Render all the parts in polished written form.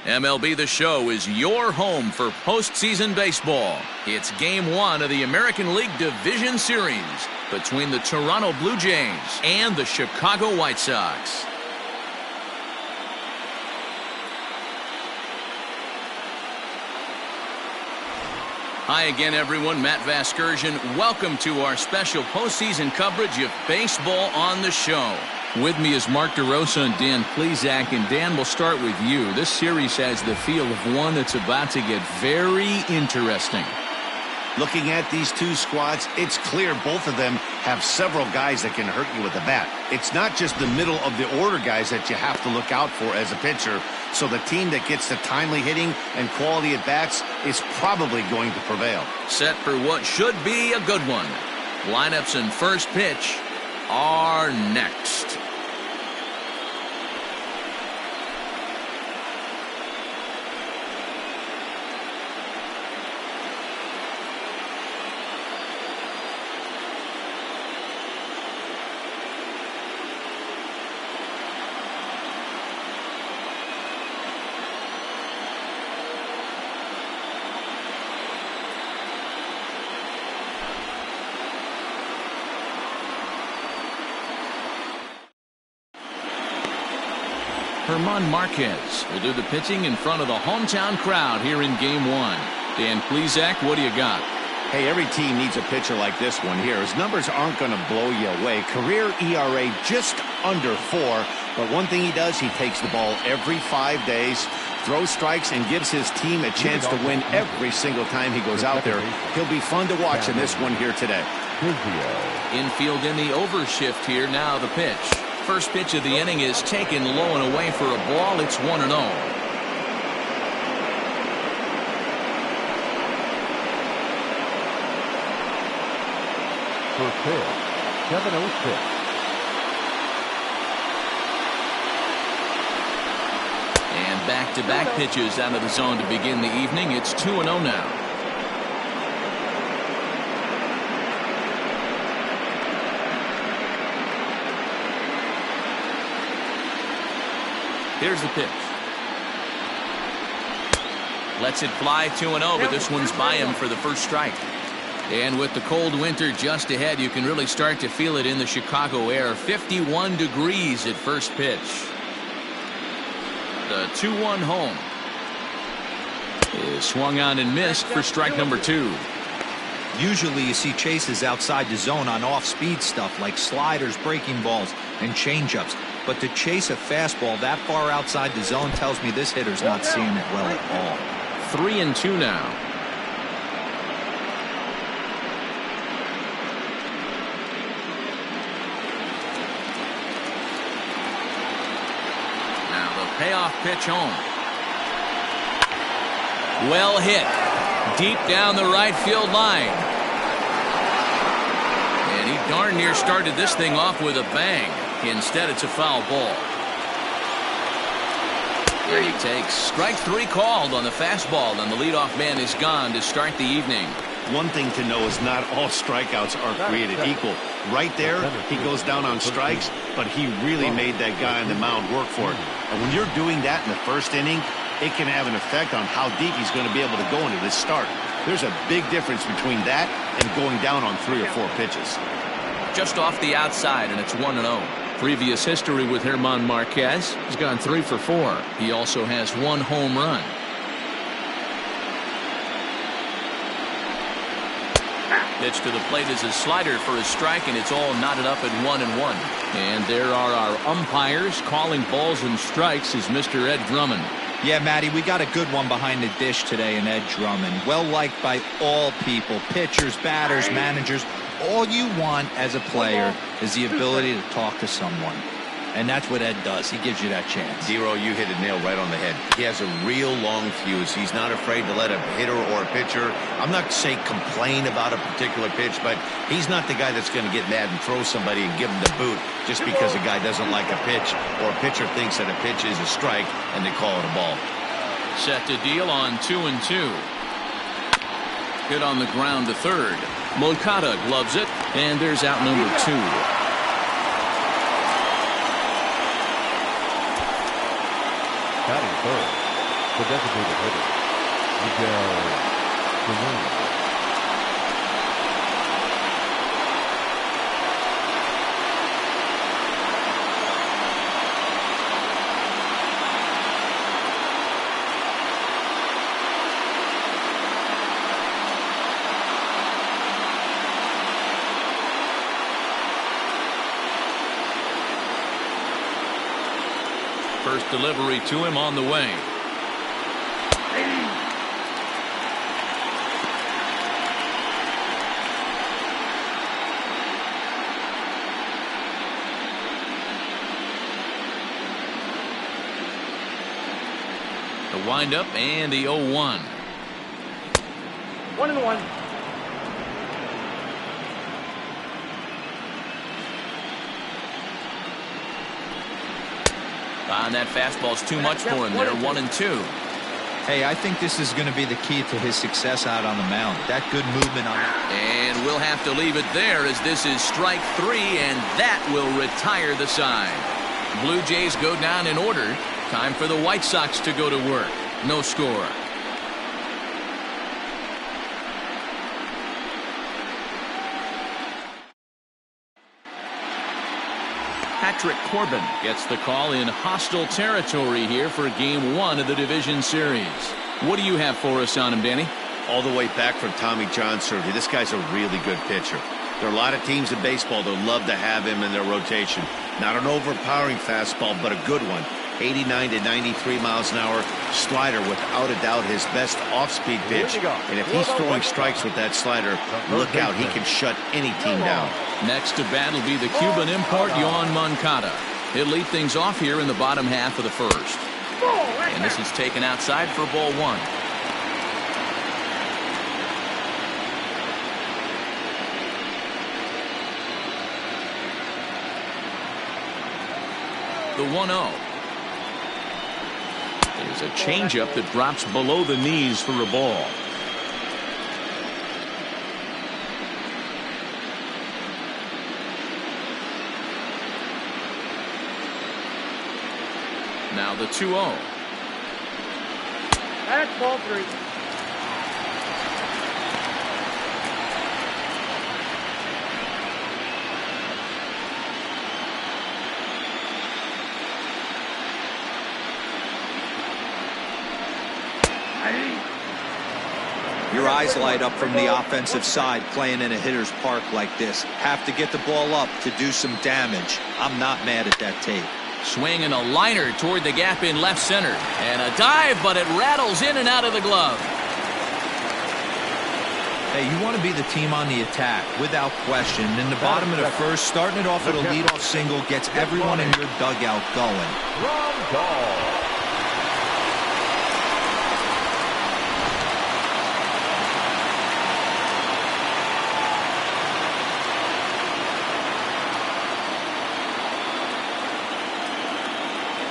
MLB The Show is your home for postseason baseball. It's Game 1 of the American League Division Series between the Toronto Blue Jays and the Chicago White Sox. Hi again, everyone. Matt Vasgersian. Welcome to our special postseason coverage of Baseball on the Show. With me is Mark DeRosa and Dan Plesac. And Dan, we'll start with you. This series has the feel of one that's about to get very interesting. Looking at these two squads, it's clear both of them have several guys that can hurt you with the bat. It's not just the middle of the order guys that you have to look out for as a pitcher. So the team that gets the timely hitting and quality at bats is probably going to prevail. Set for what should be a good one. Lineups and first pitch are next. German Marquez will do the pitching in front of the hometown crowd here in Game 1. Dan Plesac, what do you got? Hey, every team needs a pitcher like this one here. His numbers aren't going to blow you away. Career ERA just under 4. But one thing he does, he takes the ball every 5 days, throws strikes, and gives his team a chance to win every single time he goes out there. He'll be fun to watch in this one here today. Infield in the overshift here. Now the pitch. First pitch of the inning is taken low and away for a ball. It's 1-0. First pitch, 7-0 And back-to-back pitches out of the zone to begin the evening. It's 2-0 now. Here's the pitch. Lets it fly 2-0, but this one's by him for the first strike. And with the cold winter just ahead, you can really start to feel it in the Chicago air. 51 degrees at first pitch. The 2-1 home is swung on and missed for strike number 2. Usually you see chases outside the zone on off-speed stuff like sliders, breaking balls, and changeups. But to chase a fastball that far outside the zone tells me this hitter's not seeing it well at all. 3-2 now. Now the payoff pitch home. Well hit. Deep down the right field line. And he darn near started this thing off with a bang. Instead, it's a foul ball. And he takes strike 3 called on the fastball, and the leadoff man is gone to start the evening. One thing to know is not all strikeouts are created equal. Right there, he goes down on strikes, but he really made that guy on the mound work for it. And when you're doing that in the first inning, it can have an effect on how deep he's going to be able to go into this start. There's a big difference between that and going down on 3 or 4 pitches. Just off the outside, and it's 1-0. Previous history with German Marquez. He's gone 3 for 4. He also has 1 home run. Pitch to the plate is a slider for a strike, and it's all knotted up at 1-1. And there are our umpires calling balls and strikes is Mr. Ed Drummond. Yeah, Matty, we got a good one behind the dish today in Ed Drummond. Well liked by all people, pitchers, batters, managers. All you want as a player is the ability to talk to someone. And that's what Ed does. He gives you that chance. Zero, you hit a nail right on the head. He has a real long fuse. He's not afraid to let a hitter or a pitcher, I'm not saying complain about a particular pitch, but he's not the guy that's going to get mad and throw somebody and give him the boot just because a guy doesn't like a pitch or a pitcher thinks that a pitch is a strike and they call it a ball. Set to deal on 2-2. Hit on the ground to third. Moncada gloves it, and there's out number 2. Batting third, The designated hitter, Miguel. First delivery to him on the way. The windup and the 0-1. 1-1. And that fastball's too much for him there. 1-2. Hey, I think this is going to be the key to his success out on the mound. That good movement on it. And we'll have to leave it there as this is strike 3, and that will retire the side. Blue Jays go down in order. Time for the White Sox to go to work. No score. Patrick Corbin gets the call in hostile territory here for Game 1 of the division series. What do you have for us on him, Danny? All the way back from Tommy John surgery. This guy's a really good pitcher. There are a lot of teams in baseball that would love to have him in their rotation. Not an overpowering fastball, but a good one. 89 to 93 miles an hour. Slider, without a doubt, his best off-speed pitch. And if he's throwing strikes with that slider, look out. He can shut any team down. Next to bat will be the Cuban import, Yoan Moncada. He'll lead things off here in the bottom half of the first. And this is taken outside for ball 1. The 1-0. There's a changeup that drops below the knees for a ball. Now the 2-0. That's ball 3. Your eyes light up from the offensive side playing in a hitter's park like this. Have to get the ball up to do some damage. I'm not mad at that tape. Swing and a liner toward the gap in left center. And a dive, but it rattles in and out of the glove. Hey, you want to be the team on the attack, without question. In the bottom of the first, starting it off with a leadoff single gets everyone in your dugout going. Wrong ball.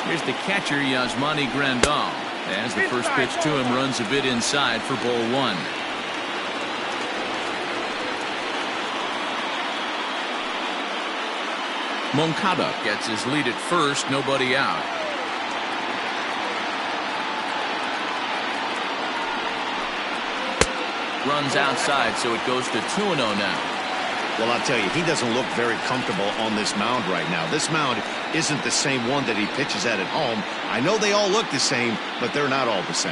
Here's the catcher, Yasmani Grandal. As the first pitch to him runs a bit inside for ball 1. Moncada gets his lead at first, nobody out. Runs outside, so it goes to 2-0 now. Well, I'll tell you, he doesn't look very comfortable on this mound right now. This mound isn't the same one that he pitches at home. I know they all look the same, but they're not all the same.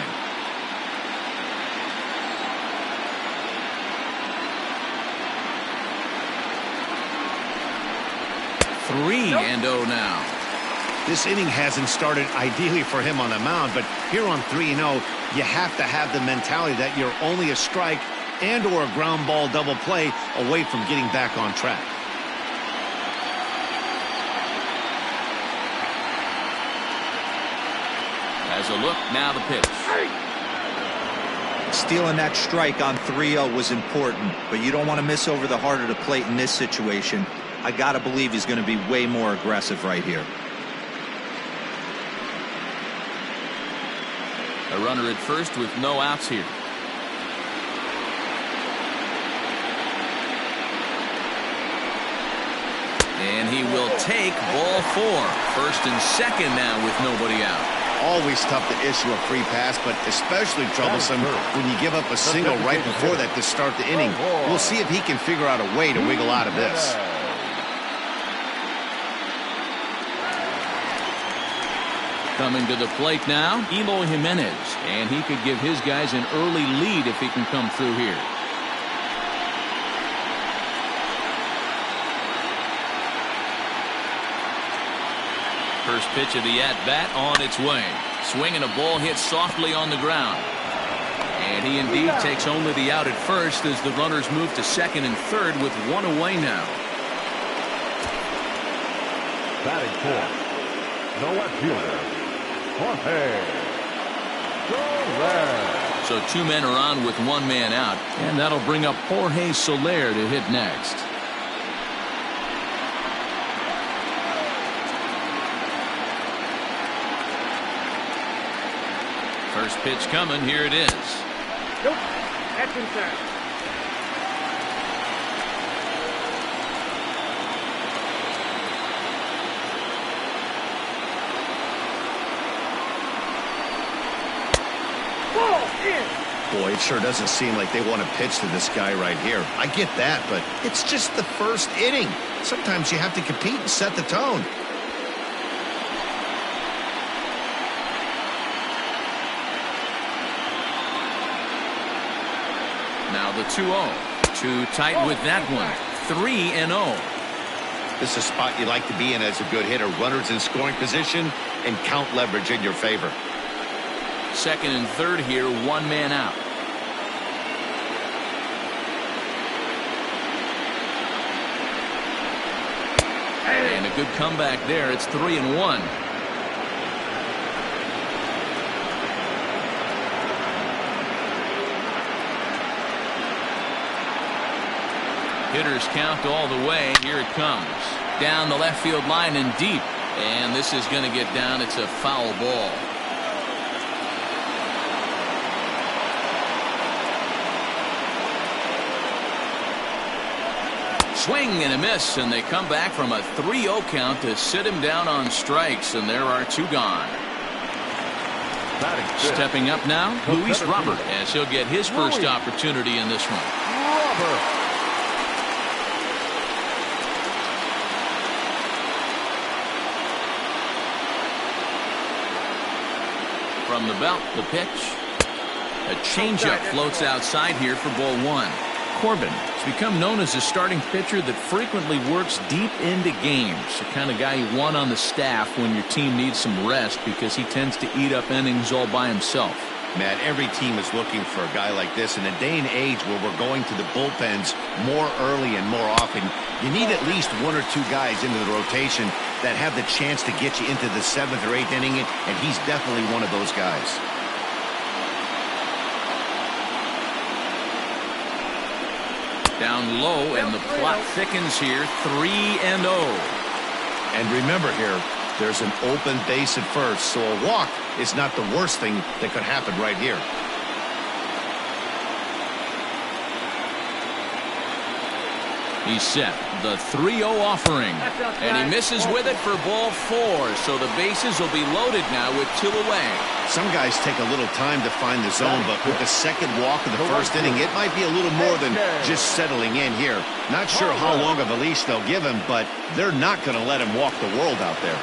Nope. 3-0 now. This inning hasn't started ideally for him on the mound, but here on 3-0, you have to have the mentality that you're only a strike and or a ground ball double play away from getting back on track. As a look, now the pitch. Stealing that strike on 3-0 was important, but you don't want to miss over the heart of the plate in this situation. I got to believe he's going to be way more aggressive right here. A runner at first with no outs here. And he will take ball 4. First and second now with nobody out. Always tough to issue a free pass, but especially troublesome when you give up a single right before that to start the inning. We'll see if he can figure out a way to wiggle out of this. Coming to the plate now, Eloy Jimenez, and he could give his guys an early lead if he can come through here. First pitch of the at-bat on its way. Swinging, a ball hit softly on the ground. And he indeed takes only the out at first as the runners move to second and third with one away now. Batting fourth, no left fielder, Jorge. So two men are on with one man out, and that'll bring up Jorge Soler to hit next. First pitch coming. Here it is. Nope. That's inside. Ball in. Boy, it sure doesn't seem like they want to pitch to this guy right here. I get that, but it's just the first inning. Sometimes you have to compete and set the tone. Now the 2-0. Too tight with that one. 3-0. This is a spot you like to be in as a good hitter. Runners in scoring position and count leverage in your favor. Second and third here, one man out. And a good comeback there. It's 3-1. Hitters count all the way. Here it comes. Down the left field line and deep. And this is going to get down. It's a foul ball. Swing and a miss, and they come back from a 3-0 count to sit him down on strikes, and there are two gone. Stepping up now, Luis Robert, as he'll get his first opportunity in this one. From the belt, the pitch. A changeup floats outside here for ball one. Corbin has become known as a starting pitcher that frequently works deep into games. The kind of guy you want on the staff when your team needs some rest because he tends to eat up innings all by himself. Matt, every team is looking for a guy like this. In a day and age where we're going to the bullpens more early and more often, you need at least one or two guys into the rotation that have the chance to get you into the 7th or 8th inning, and he's definitely one of those guys. Down low, and the plot thickens here. 3-0. And remember here, there's an open base at first, so a walk is not the worst thing that could happen right here. He's set. The 3-0 offering. And he misses with it for ball four. So the bases will be loaded now with two away. Some guys take a little time to find the zone, but with the second walk of the first inning, it might be a little more than just settling in here. Not sure how long of a leash they'll give him, but they're not going to let him walk the world out there.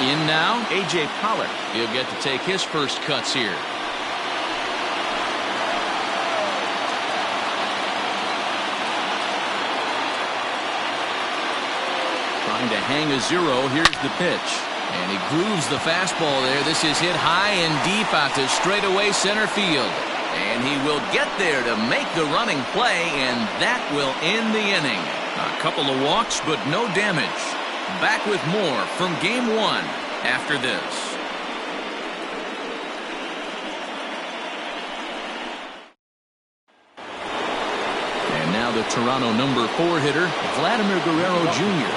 In now, A.J. Pollock. He'll get to take his first cuts here. Trying to hang a zero. Here's the pitch. And he grooves the fastball there. This is hit high and deep out to straightaway center field. And he will get there to make the running play, and that will end the inning. A couple of walks, but no damage. Back with more from game one after this. And now the Toronto number 4 hitter, Vladimir Guerrero Jr.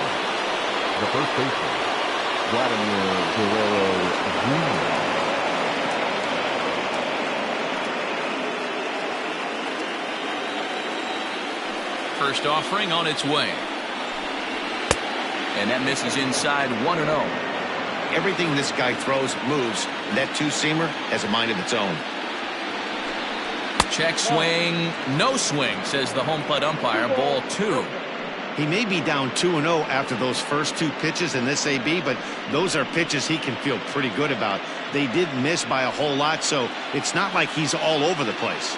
The first baseman, Vladimir Guerrero Jr. First offering on its way. And that misses inside. 1-0. Everything this guy throws moves, and that two-seamer has a mind of its own. Check swing, no swing, says the home plate umpire. Ball 2. He may be down 2-0 after those first 2 pitches in this AB, but those are pitches he can feel pretty good about. They did miss by a whole lot, so it's not like he's all over the place.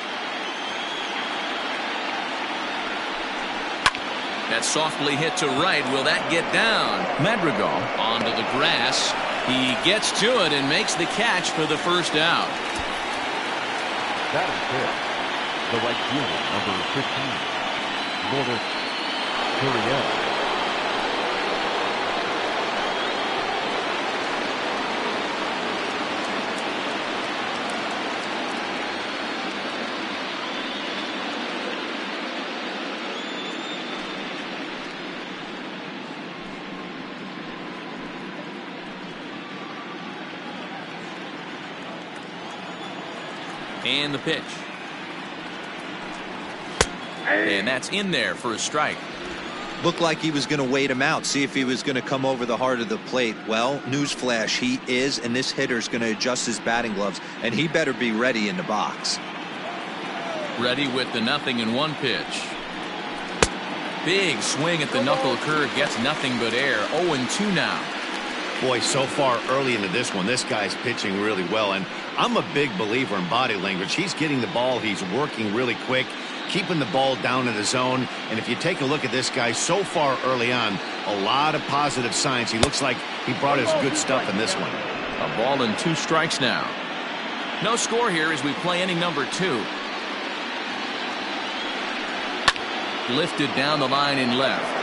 That's softly hit to right. Will that get down? Madrigal onto the grass. He gets to it and makes the catch for the first out. That is it. The right fielder, number 15, Nicolas Castellanos. And the pitch. And that's in there for a strike. Looked like he was going to wait him out, see if he was going to come over the heart of the plate. Well, newsflash, he is, and this hitter's going to adjust his batting gloves, and he better be ready in the box. Ready with the 0-1 pitch. Big swing at the knuckle curve, gets nothing but air. 0-2 now. Boy, so far early into this one, this guy's pitching really well, and I'm a big believer in body language. He's getting the ball, he's working really quick, keeping the ball down in the zone, and if you take a look at this guy so far early on, a lot of positive signs. He looks like he brought his good stuff in this one. A ball and 2 strikes now. No score here as we play inning number 2. Lifted down the line in left.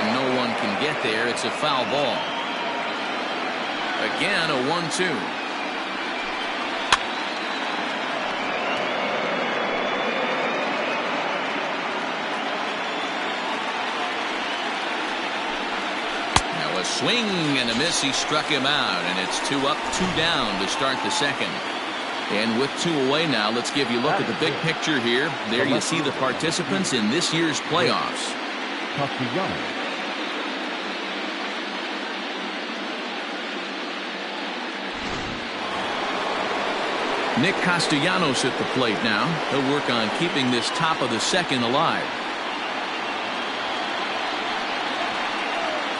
No one can get there. It's a foul ball. Again, a 1-2. Now a swing and a miss. He struck him out, and it's 2 up, 2 down to start the second. And with 2 away now, let's give you a look at the big picture here. There you see the participants in this year's playoffs. Castellanos. Nick Castellanos at the plate now. He'll work on keeping this top of the second alive.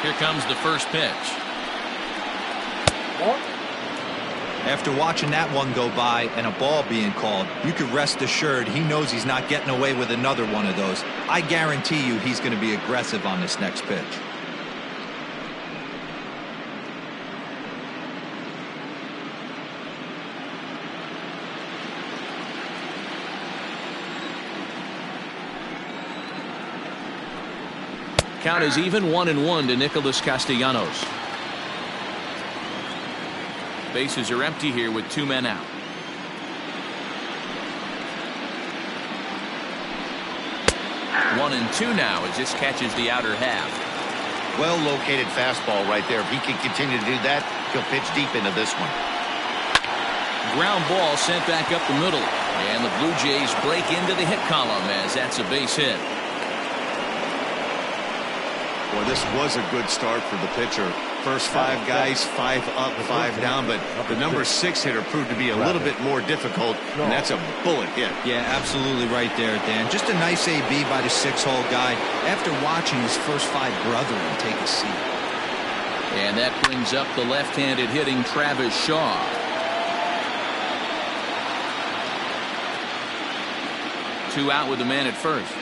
Here comes the first pitch. After watching that one go by and a ball being called, you can rest assured he knows he's not getting away with another one of those. I guarantee you he's going to be aggressive on this next pitch. Count is even 1-1 to Nicolas Castellanos. Bases are empty here with 2 men out. One and 2 now as this catches the outer half. Well located fastball right there. If he can continue to do that, he'll pitch deep into this one. Ground ball sent back up the middle, and the Blue Jays break into the hit column as that's a base hit. Well, this was a good start for the pitcher. First 5 guys, 5 up, 5 down, but the number 6 hitter proved to be a little bit more difficult, and that's a bullet hit. Yeah, absolutely right there, Dan. Just a nice AB by the 6-hole guy after watching his first 5 brethren take a seat. And that brings up the left-handed hitting Travis Shaw. Two out with the man at first.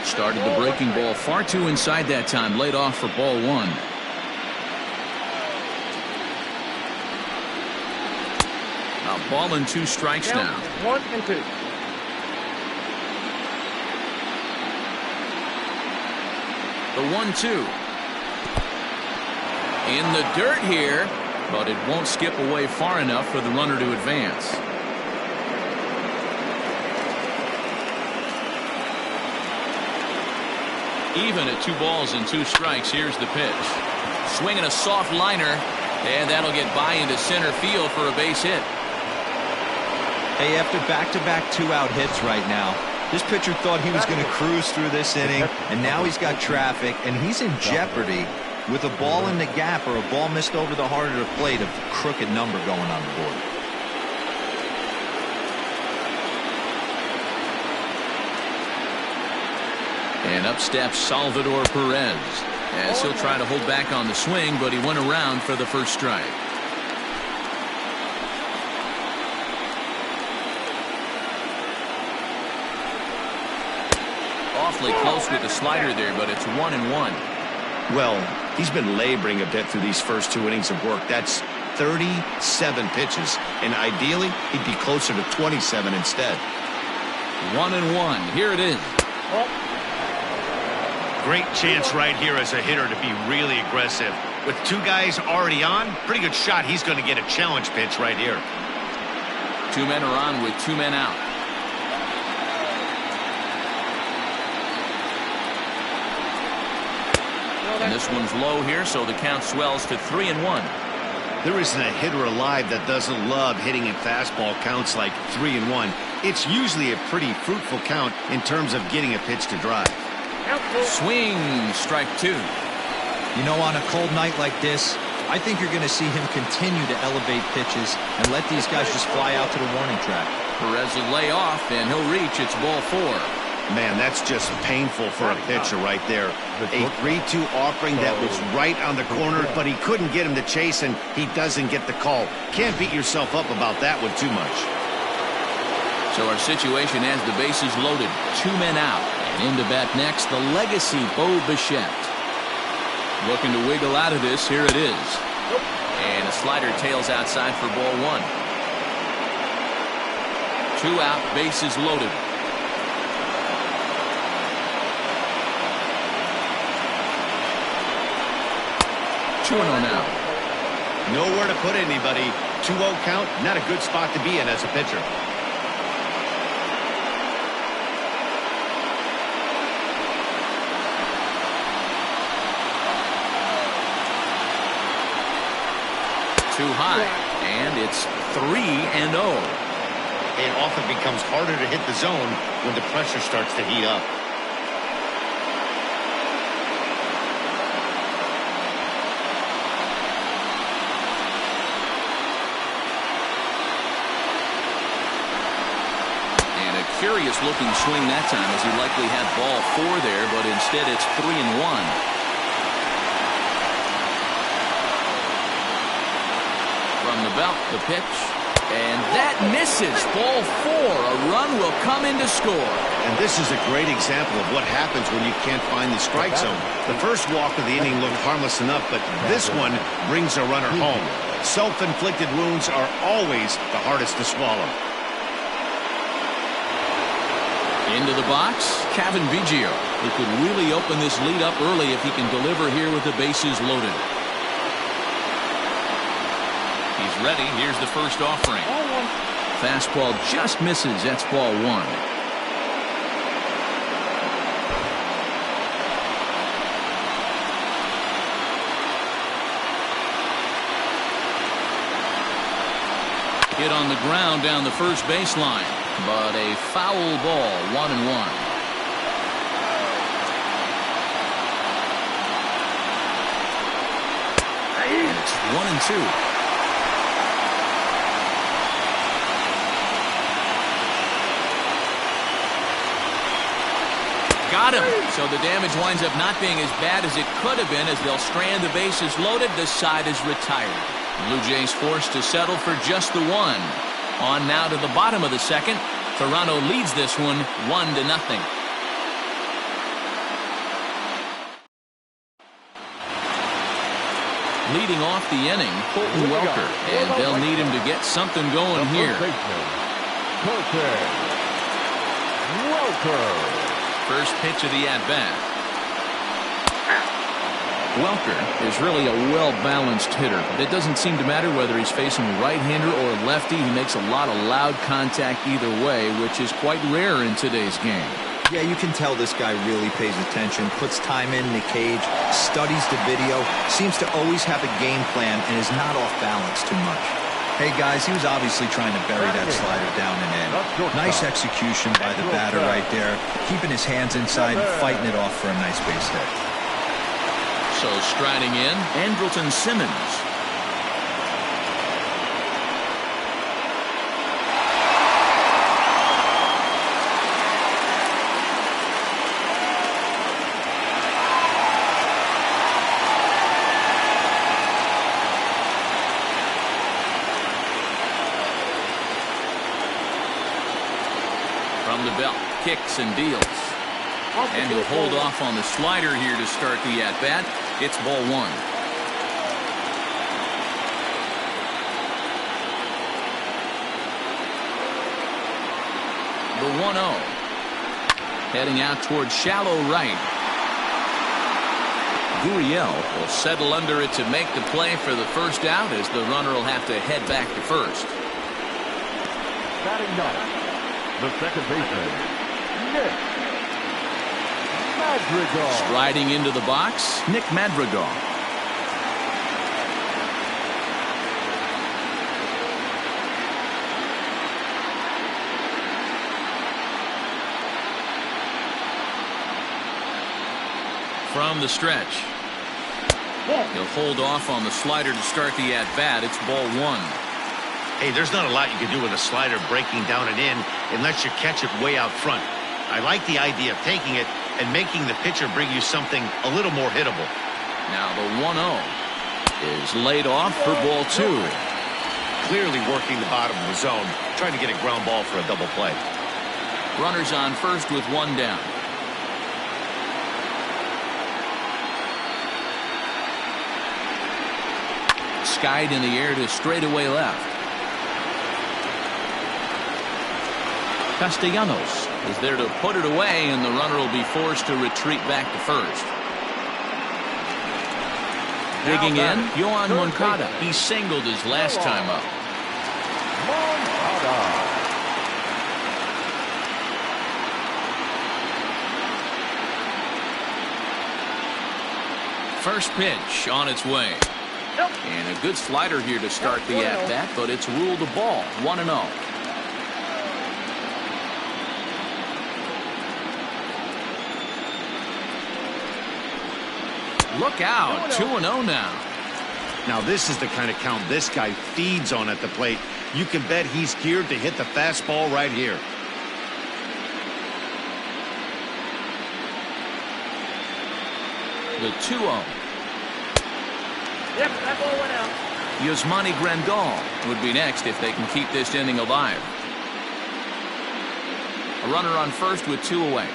Started the breaking ball far too inside that time. Laid off for ball 1. A ball and 2 strikes now. 1 and 2. The 1-2. In the dirt here, but it won't skip away far enough for the runner to advance. Even at 2 balls and 2 strikes. Here's the pitch. Swinging a soft liner, and that'll get by into center field for a base hit. Hey, after back-to-back 2-out hits right now, This pitcher thought he was going to cruise through this inning, and now he's got traffic, and he's in jeopardy with a ball in the gap or a ball missed over the heart of the plate, a crooked number going on the board. And up steps Salvador Perez, as he'll try to hold back on the swing, but he went around for the first strike. Awfully close with the slider there, but it's 1-1. Well, he's been laboring a bit through these first 2 innings of work. That's 37 pitches, and ideally he'd be closer to 27 instead. 1-1. Here it is. Great chance right here as a hitter to be really aggressive. With 2 guys already on, pretty good shot he's going to get a challenge pitch right here. 2 men are on with 2 men out. And this one's low here, so the count swells to 3-1. There isn't a hitter alive that doesn't love hitting in fastball counts like 3-1. It's usually a pretty fruitful count in terms of getting a pitch to drive. Swing, strike 2. You know, on a cold night like this, I think you're going to see him continue to elevate pitches and let these guys just fly out to the warning track. Perez will lay off, and he'll reach. It's ball 4. Man, that's just painful for a pitcher right there. A 3-2 offering that was right on the corner, but he couldn't get him to chase, and he doesn't get the call. Can't beat yourself up about that one too much. So our situation has the bases loaded, 2 men out. And in to bat next, the legacy Bo Bichette. Looking to wiggle out of this. Here it is. And a slider tails outside for ball 1. 2 out, bases loaded. Now. Nowhere to put anybody. 2-0 count, not a good spot to be in as a pitcher. Too high, and it's 3-0. It often becomes harder to hit the zone when the pressure starts to heat up. Curious looking swing that time, as he likely had ball 4 there, but instead it's 3-1. From the belt, the pitch, and that misses. Ball 4. A run will come in to score. And this is a great example of what happens when you can't find the strike zone. The first walk of the inning looked harmless enough, but this one brings a runner home. Self-inflicted wounds are always the hardest to swallow. Into the box, Kevin Biggio, who could really open this lead up early if he can deliver here with the bases loaded. He's ready. Here's the first offering. Fastball just misses. That's ball 1. Hit on the ground down the first baseline. But a foul ball, 1-1. And it's 1-2. Got him. So the damage winds up not being as bad as it could have been, as they'll strand the bases loaded. The side is retired. Blue Jays forced to settle for just the 1. On now to the bottom of the second. Toronto leads this one 1-0. Leading off the inning, Colton Welker, and they'll need him to get something going here. Colton Welker. First pitch of the at-bat. Welker is really a well-balanced hitter. It doesn't seem to matter whether he's facing a right-hander or a lefty. He makes a lot of loud contact either way, which is quite rare in today's game. Yeah, you can tell this guy really pays attention, puts time in the cage, studies the video, seems to always have a game plan, and is not off balance too much. Hey, guys, he was obviously trying to bury that slider down and in. Nice execution by the batter right there, keeping his hands inside and fighting it off for a nice base hit. So striding in, Andrelton Simmons. From the belt, kicks and deals. And he'll hold off on the slider here to start the at-bat. It's ball one. The 1-0. Heading out towards shallow right. Gurriel will settle under it to make the play for the first out, as the runner will have to head back to first. Batting ninth, the second baseman, Nick Madrigal. Striding into the box, Nick Madrigal. From the stretch. He'll hold off on the slider to start the at-bat. It's ball one. Hey, there's not a lot you can do with a slider breaking down and in unless you catch it way out front. I like the idea of taking it and making the pitcher bring you something a little more hittable. Now the 1-0 is laid off for ball two. Clearly working the bottom of the zone, trying to get a ground ball for a double play. Runners on first with one down. Skied in the air to straightaway left. Castellanos is there to put it away, and the runner will be forced to retreat back to first. Digging in, Yohan Moncada. He singled his last time up. First pitch on its way. And a good slider here to start the at-bat, but it's ruled a ball. 1-0. Look out. 2-0 now. Now this is the kind of count this guy feeds on at the plate. You can bet he's geared to hit the fastball right here. The 2-0. Yep, that ball went out. Yasmani Grandal would be next if they can keep this inning alive. A runner on first with two away.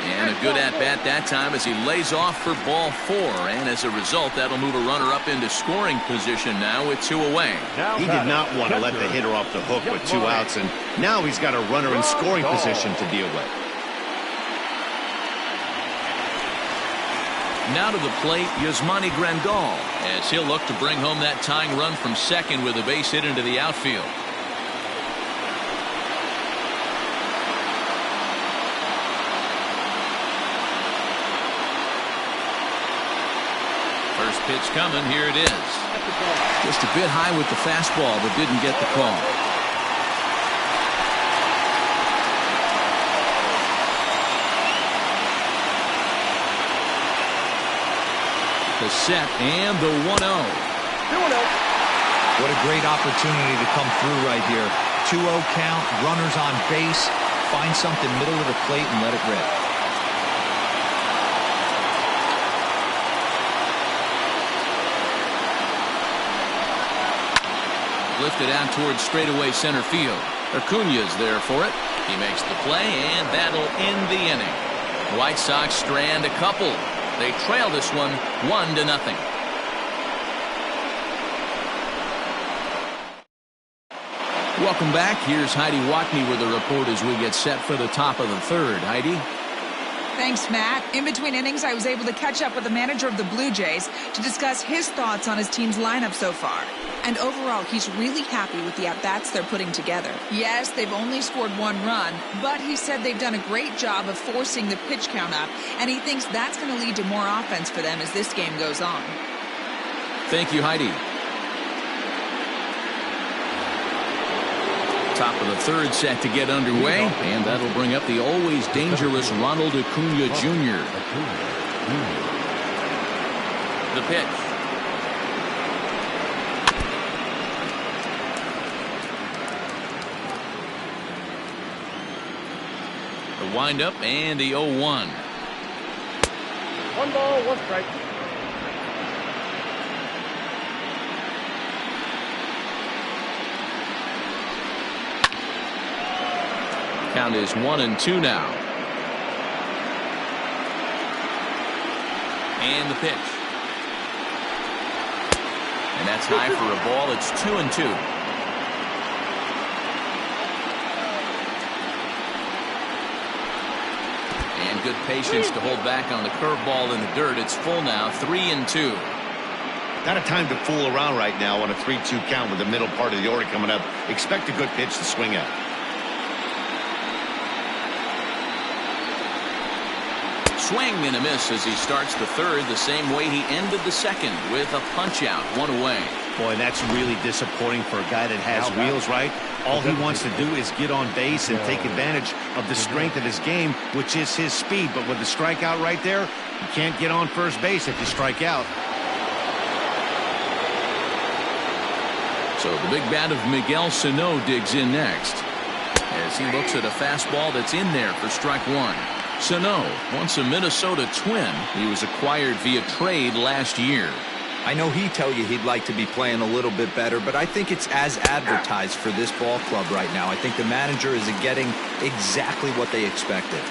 And a good at-bat that time as he lays off for ball four. And as a result, that'll move a runner up into scoring position now with two away. He did not want to let the hitter off the hook with 2 outs, and now he's got a runner in scoring position to deal with. Now to the plate, Yasmani Grandal, as he'll look to bring home that tying run from second with a base hit into the outfield. First pitch coming. Here it is. Just a bit high with the fastball, but didn't get the call. The set and the 1-0. What a great opportunity to come through right here. 2-0 count, runners on base. Find something middle of the plate and let it rip. Lifted out towards straightaway center field. Acuña's there for it. He makes the play, and that'll end the inning. White Sox strand a couple. They trail this one 1-0. Welcome back. Here's Heidi Watney with a report as we get set for the top of the third. Heidi? Thanks, Matt. In between innings, I was able to catch up with the manager of the Blue Jays to discuss his thoughts on his team's lineup so far. And overall, he's really happy with the at-bats they're putting together. Yes, they've only scored 1 run, but he said they've done a great job of forcing the pitch count up, and he thinks that's going to lead to more offense for them as this game goes on. Thank you, Heidi. Top of the third set to get underway, and that'll bring up the always dangerous Ronald Acuna Jr. The pitch. The windup and the 0-1. 1 ball, 1 strike. Count is 1-2 now. And the pitch. And that's high for a ball. It's 2-2. And good patience to hold back on the curveball in the dirt. It's full now, 3-2. Not a time to fool around right now on a 3-2 count with the middle part of the order coming up. Expect a good pitch to swing at. Swing and a miss as he starts the third the same way he ended the second with a punch out, 1 away. Boy, that's really disappointing for a guy that has wheels, right? All he wants to do is get on base and take advantage of the strength of his game, which is his speed. But with the strikeout right there, you can't get on first base if you strike out. So the big bat of Miguel Sano digs in next as he looks at a fastball that's in there for strike 1. Sano, once a Minnesota Twin, he was acquired via trade last year. I know he'd tell you he'd like to be playing a little bit better, but I think it's as advertised for this ball club right now. I think the manager is getting exactly what they expected.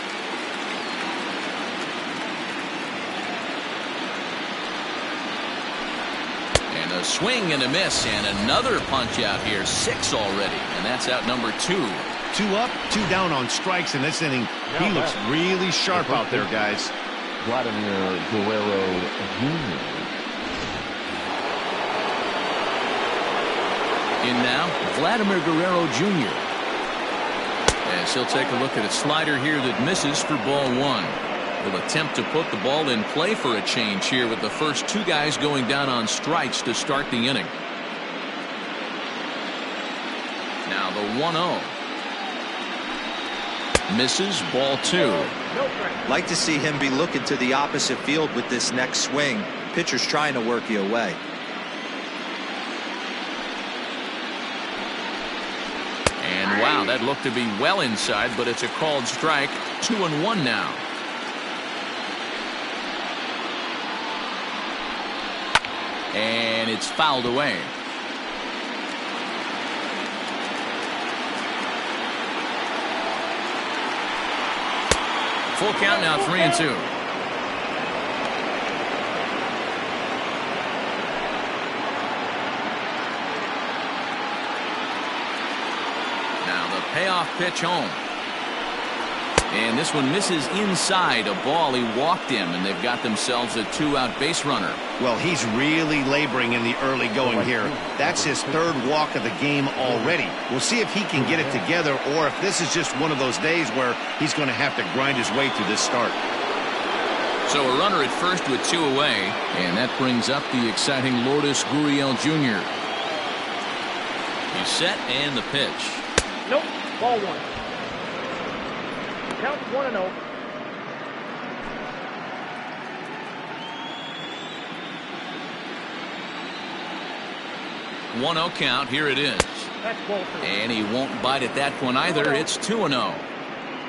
And a swing and a miss, and another punch out here, 6 already, and that's out number 2. 2 up, 2 down on strikes in this inning. He looks really sharp out there, guys. Vladimir Guerrero Jr. In now, Vladimir Guerrero Jr. As he'll take a look at a slider here that misses for ball 1. He'll attempt to put the ball in play for a change here with the first 2 guys going down on strikes to start the inning. Now the 1-0. Misses, ball 2. Like to see him be looking to the opposite field with this next swing. Pitcher's trying to work you away. And wow, that looked to be well inside, but it's a called strike. 2-1 now. And it's fouled away. Full count now, 3-2. Now the payoff pitch home. And this one misses inside a ball he walked him, and they've got themselves a 2-out base runner. Well, he's really laboring in the early going here. That's his 3rd walk of the game already. We'll see if he can get it together or if this is just one of those days where he's going to have to grind his way through this start. So a runner at first with 2 away, and that brings up the exciting Lourdes Gurriel Jr. He's set and the pitch. Nope, ball 1. Count 1-0. 1-0 count. Here it is. That's ball 2. And he won't bite at that one either. It's 2-0.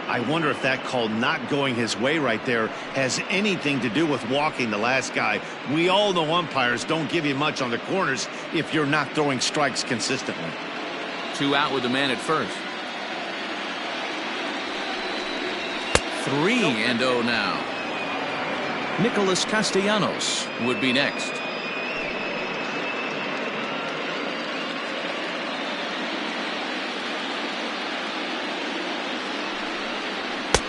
I wonder if that call not going his way right there has anything to do with walking the last guy. We all know umpires don't give you much on the corners if you're not throwing strikes consistently. 2 out with the man at first. 3-0 now. Nicolas Castellanos would be next.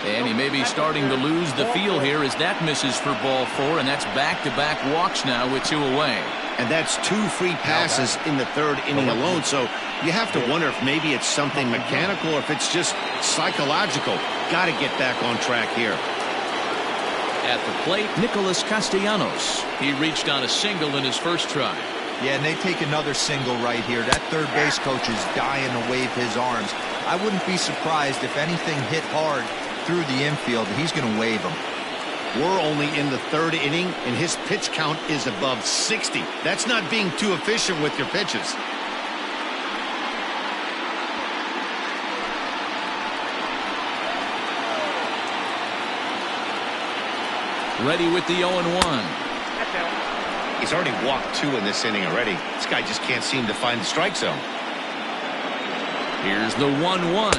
And he may be starting to lose the feel here as that misses for ball 4, and that's back-to-back walks now with 2 away. And that's 2 free passes in the 3rd inning alone. So you have to wonder if maybe it's something mechanical or if it's just psychological. Got to get back on track here. At the plate, Nicolas Castellanos. He reached on a single in his first try. Yeah, and they take another single right here. That third base coach is dying to wave his arms. I wouldn't be surprised if anything hit hard through the infield. He's going to wave them. We're only in the 3rd inning, and his pitch count is above 60. That's not being too efficient with your pitches. Ready with the 0-1. He's already walked 2 in this inning already. This guy just can't seem to find the strike zone. Here's the 1-1.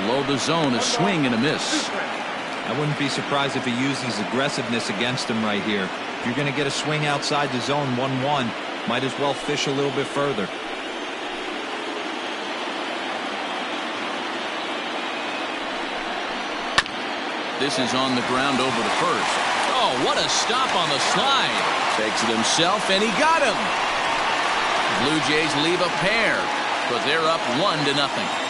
Below the zone, a swing and a miss. I wouldn't be surprised if he uses aggressiveness against him right here. If you're going to get a swing outside the zone 1-1, might as well fish a little bit further. This is on the ground over to first. Oh, what a stop on the slide. Takes it himself, and he got him. Blue Jays leave a pair, but they're up 1-0.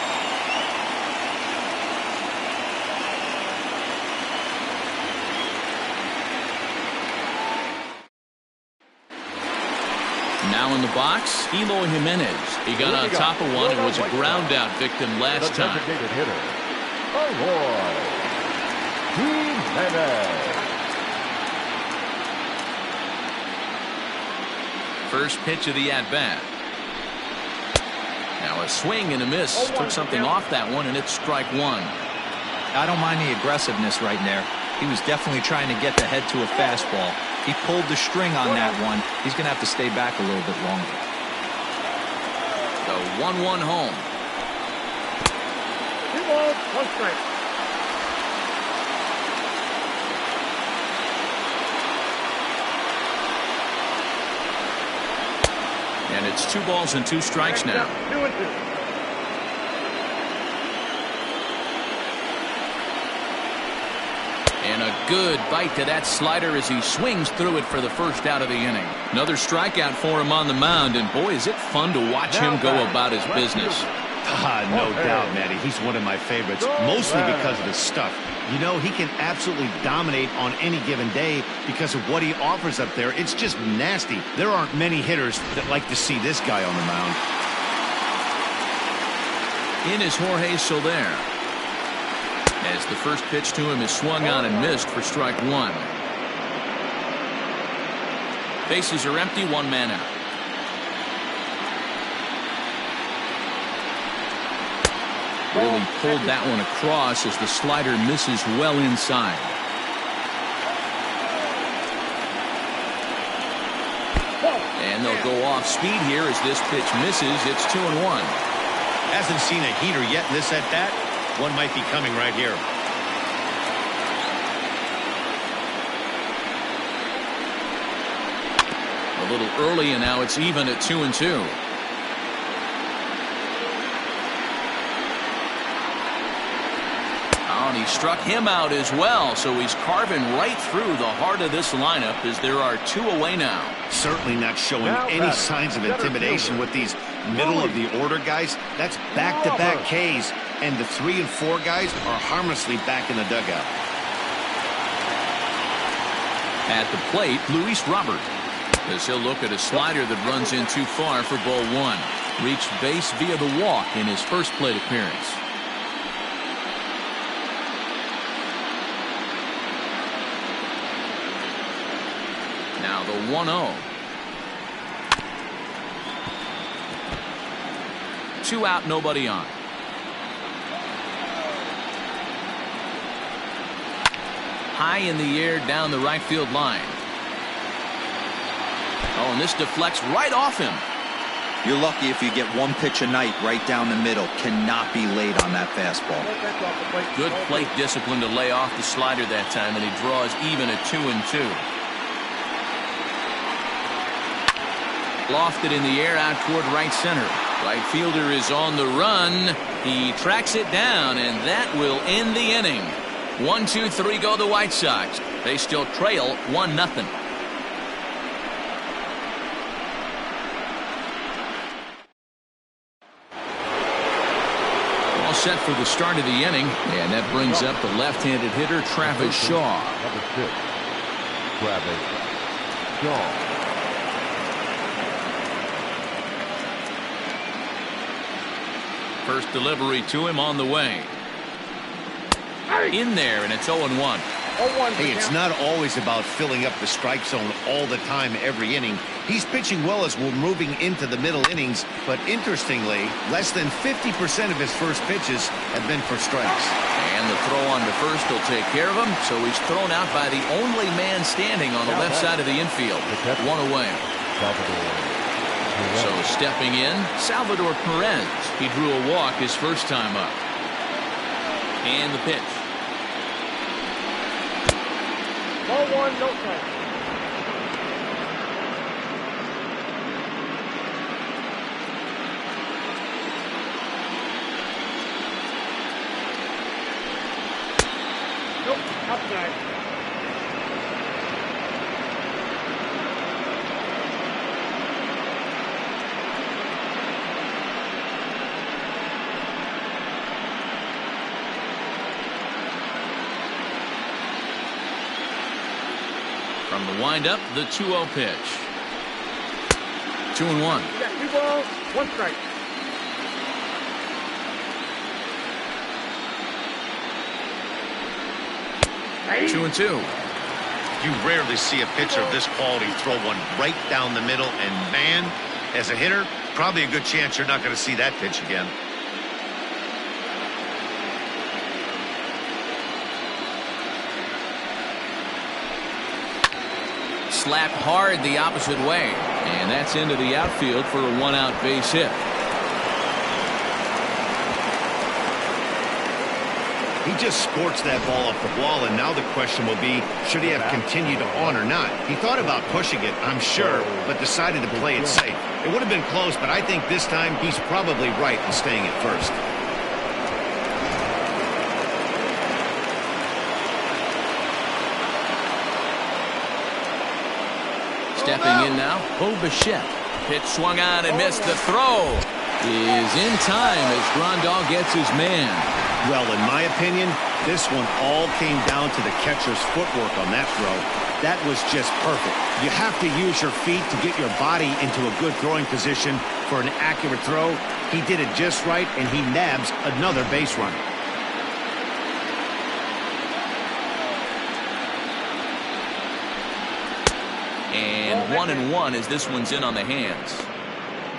Now in the box, Eloy Jimenez. He got on top of one and was a ground out victim last time. Designated hitter, Eloy Jimenez. First pitch of the at-bat. Now a swing and a miss. Took something off that one, and it's strike 1. I don't mind the aggressiveness right there. He was definitely trying to get the head to a fastball. He pulled the string on that one. He's going to have to stay back a little bit longer. The 1-1 home. 2 balls, 1 strike. And it's 2 balls and 2 strikes now. 2-2. And a good bite to that slider as he swings through it for the first out of the inning. Another strikeout for him on the mound, and boy, is it fun to watch him go about his business. No doubt, Matty. He's one of my favorites, mostly because of his stuff. You know, he can absolutely dominate on any given day because of what he offers up there. It's just nasty. There aren't many hitters that like to see this guy on the mound. In is Jorge Soler. As the first pitch to him is swung on and missed for strike 1. Bases are empty, 1 man out. Really pulled that one across as the slider misses well inside. And they'll go off speed here as this pitch misses. It's 2-1. Hasn't seen a heater yet in this at-bat. One might be coming right here. A little early, and now it's even at 2-2. Oh, and he struck him out as well, so he's carving right through the heart of this lineup as there are 2 away now. Certainly not showing any signs of intimidation with these middle-of-the-order guys. That's back-to-back Ks, and the 3 and 4 guys are harmlessly back in the dugout. At the plate, Luis Robert, as he'll look at a slider that runs in too far for ball 1. Reached base via the walk in his first plate appearance. Now the 1-0. 2 out, nobody on. High in the air down the right field line. Oh, and this deflects right off him. You're lucky if you get 1 pitch a night right down the middle. Cannot be late on that fastball. Good plate discipline to lay off the slider that time, and he draws even at 2-2. Lofted in the air out toward right center. Right fielder is on the run. He tracks it down, and that will end the inning. 1-2-3 go the White Sox. They still trail 1-0. set for the start of the inning, and that brings up the left-handed hitter Travis Shaw. Number 6, Travis Shaw. First delivery to him on the way. In there, and it's 0-1. Hey, it's not always about filling up the strike zone all the time every inning. He's pitching well as we're moving into the middle innings, but interestingly, less than 50% of his first pitches have been for strikes. And the throw on to first will take care of him, so he's thrown out by the only man standing on the left side of the infield. One away. So stepping in, Salvador Perez. He drew a walk his first time up. And the pitch. Ball 1, no strike. Nope, outside. From the windup, the 2-0 pitch. 2-1. You got 2 balls, 1 strike. Hey. 2-2. You rarely see a pitcher of this quality throw one right down the middle, and man, as a hitter, probably a good chance you're not going to see that pitch again. Slapped hard the opposite way, and that's into the outfield for a 1-out base hit. He just scorched that ball off the wall, and now the question will be, should he have continued on or not? He thought about pushing it, I'm sure, but decided to play it safe. It would have been close, but I think this time he's probably right in staying at first. Stepping in now, Bo Bichette. Pitch swung on and missed. The throw is in time as Grandal gets his man. Well, in my opinion, this one all came down to the catcher's footwork on that throw. That was just perfect. You have to use your feet to get your body into a good throwing position for an accurate throw. He did it just right, and he nabs another base runner. And 1-1 as this one's in on the hands.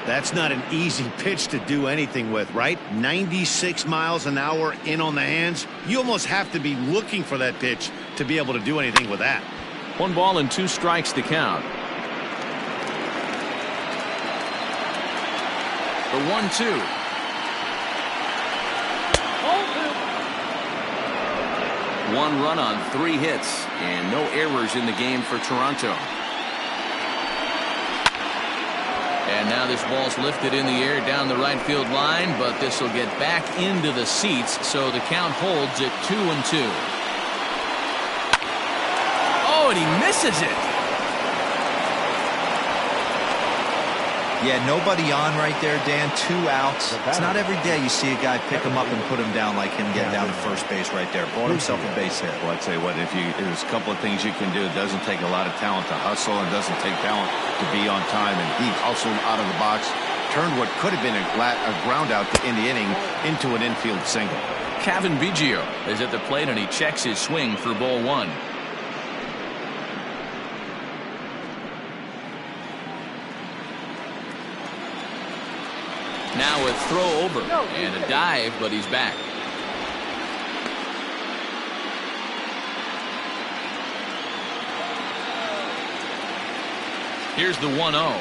That's not an easy pitch to do anything with, right? 96 miles an hour in on the hands. You almost have to be looking for that pitch to be able to do anything with that. 1 ball and 2 strikes to count. The 1-2. One run on 3 hits and no errors in the game for Toronto. And now this ball's lifted in the air down the right field line, but this will get back into the seats, so the count holds at 2-2. Oh, and he misses it. Yeah, nobody on right there, Dan. 2 outs. It's not every day you see a guy pick him up and put him down like him, get down to first base right there. Brought himself a base hit. Well, I'd say what, there's a couple of things you can do. It doesn't take a lot of talent to hustle, and doesn't take talent to be on time. And he hustled out of the box, turned what could have been a ground out to end the inning into an infield single. Kevin Biggio is at the plate, and he checks his swing for ball 1. Now a throw over and a dive, but he's back. Here's the 1-0.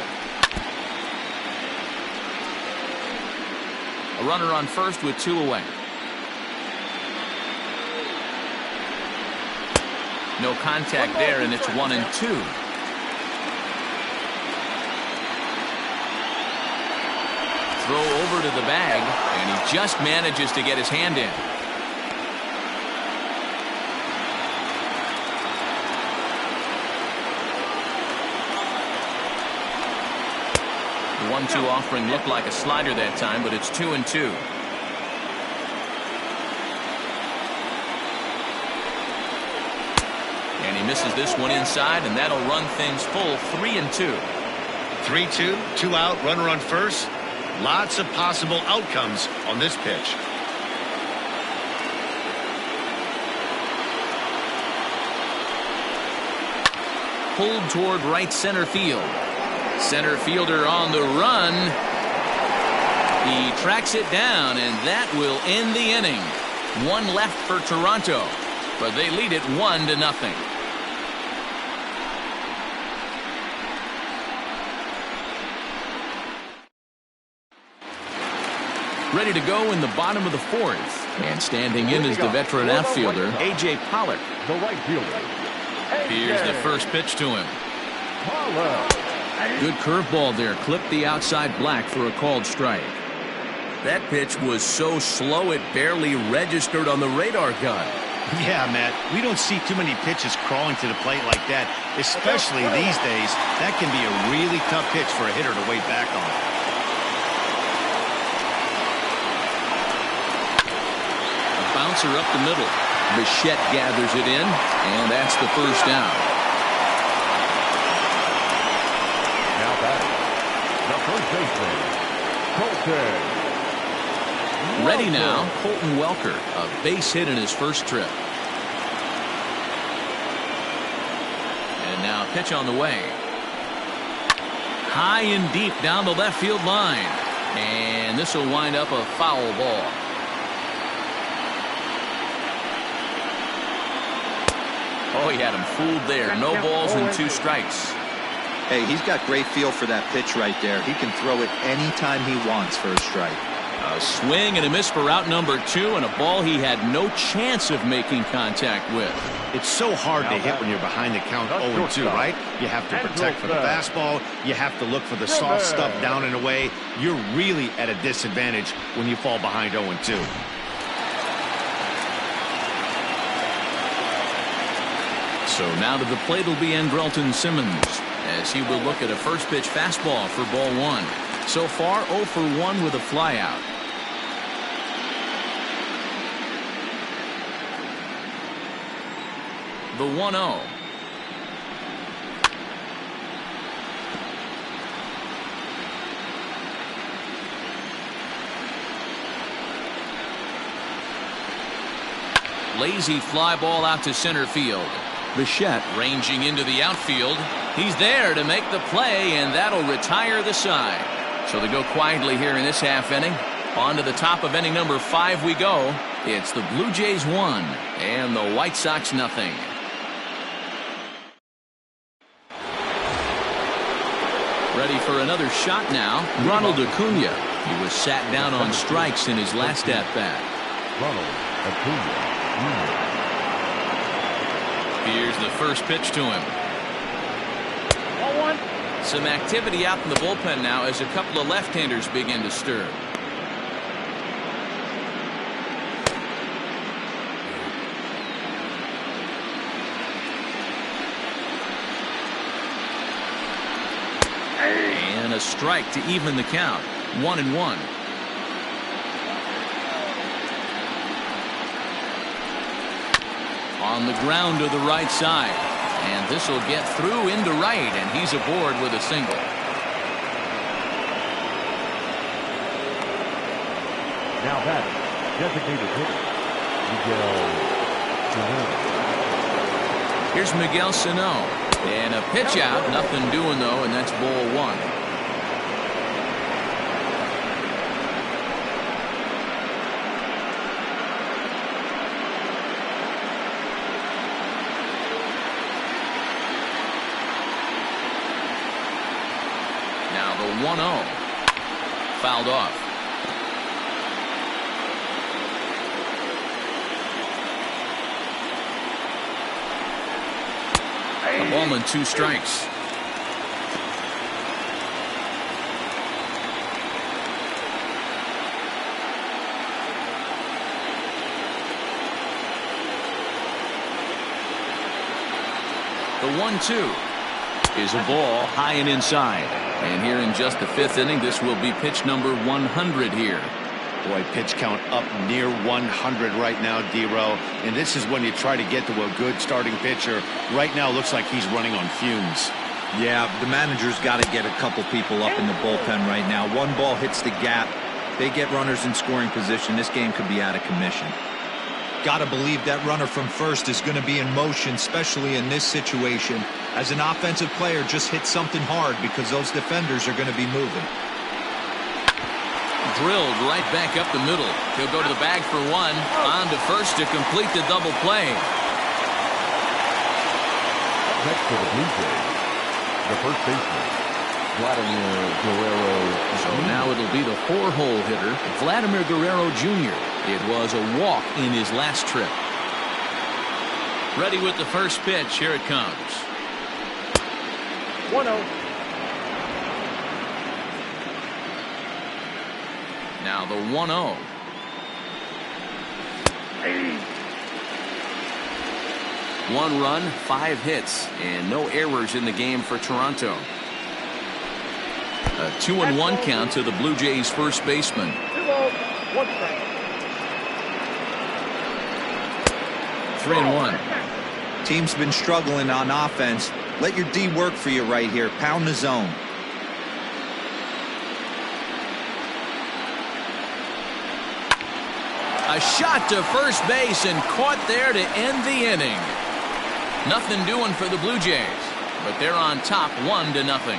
A runner on first with 2 away. No contact there, and it's 1-2. Throw over to the bag, and he just manages to get his hand in. The 1-2 offering looked like a slider that time, but it's 2-2. misses this one inside, and that'll run things full 3-2. 3-2, 2 out, runner on first. Lots of possible outcomes on this pitch. Pulled toward right center field. Center fielder on the run. He tracks it down, and that will end the inning. One left for Toronto, but they lead it 1-0. Ready to go in the bottom of the fourth. And standing in is the veteran outfielder, A.J. Pollock. The right fielder. Here's the first pitch to him. Good curveball there. Clipped the outside black for a called strike. That pitch was so slow it barely registered on the radar gun. Yeah, Matt, we don't see too many pitches crawling to the plate like that, especially these days. That can be a really tough pitch for a hitter to wait back on. A bouncer up the middle. Bichette gathers it in, and that's the first down. Now batting, the first baseman, Colton. Ready now, Colton Welker, a base hit in his first trip. And now pitch on the way. High and deep down the left field line. And this will wind up a foul ball. Oh, he had him fooled there. No balls and 2 strikes. Hey, he's got great feel for that pitch right there. He can throw it anytime he wants for a strike. A swing and a miss for out number 2, and a ball he had no chance of making contact with. It's so hard to hit when you're behind the count 0-2, right? You have to protect for the fastball. You have to look for the soft stuff down and away. You're really at a disadvantage when you fall behind 0-2. So now to the plate will be Andrelton Simmons, as he will look at a first pitch fastball for ball 1. So far 0 for 1 with a flyout. The 1-0. Lazy fly ball out to center field. Bichette ranging into the outfield. He's there to make the play, and that'll retire the side. So they go quietly here in this half inning. On to the top of inning number 5 we go. It's the Blue Jays 1 and the White Sox nothing. Ready for another shot now. Ronald Acuna. He was sat down on strikes in his last at-bat. Ronald Acuna. Here's the first pitch to him. Some activity out in the bullpen now as a couple of left-handers begin to stir. And a strike to even the count. 1-1. On the ground to the right side. And this will get through into right, and he's aboard with a single. Now batting, designated hitter, Miguel Sano. Here's Miguel Sano. And a pitch out. Nothing doing, though, and that's ball 1. Now the 1-0. Fouled off. A ball and 2 strikes. The 1-2 is a ball high and inside. And here in just the 5th inning, this will be pitch number 100 here. Boy, pitch count up near 100 right now, D-Row. And this is when you try to get to a good starting pitcher. Right now, looks like he's running on fumes. Yeah, the manager's got to get a couple people up in the bullpen right now. One ball hits the gap. They get runners in scoring position. This game could be out of commission. Got to believe that runner from first is going to be in motion, especially in this situation. As an offensive player, just hit something hard because those defenders are going to be moving. Drilled right back up the middle. He'll go to the bag for one. On to first to complete the double play. Next to the Blue Jays, the first baseman, Vladimir Guerrero Jr. So now it'll be the 4-hole hitter, Vladimir Guerrero Jr. It was a walk in his last trip. Ready with the first pitch. Here it comes. 1-0. Now the 1-0. One run, 5 hits, and no errors in the game for Toronto. A 2-1 count to the Blue Jays first baseman. 2 balls, 1 strike. 3-1. Team's been struggling on offense. Let your D work for you right here. Pound the zone. A shot to first base and caught there to end the inning. Nothing doing for the Blue Jays, but they're on top 1-0.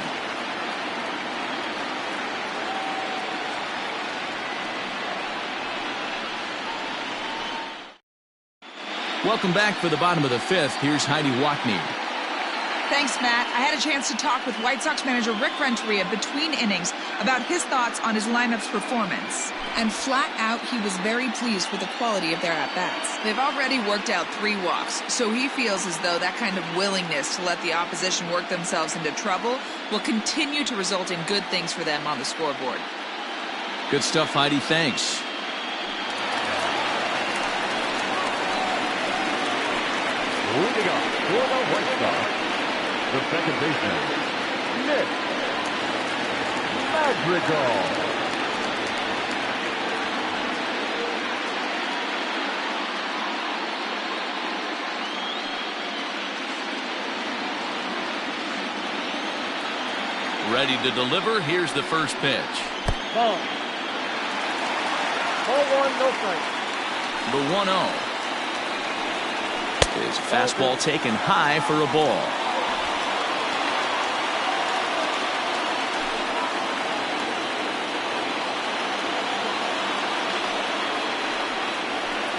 Welcome back for the bottom of the 5th. Here's Heidi Watney. Thanks, Matt. I had a chance to talk with White Sox manager Rick Renteria between innings about his thoughts on his lineup's performance. And flat out, he was very pleased with the quality of their at-bats. They've already worked out 3 walks, so he feels as though that kind of willingness to let the opposition work themselves into trouble will continue to result in good things for them on the scoreboard. Good stuff, Heidi. Thanks. Leading up for the White Sox, the second baseman, Nick Madrigal. Ready to deliver. Here's the first pitch. Ball. Ball 1, no strike. The 1-0. Is a fastball taken high for a ball.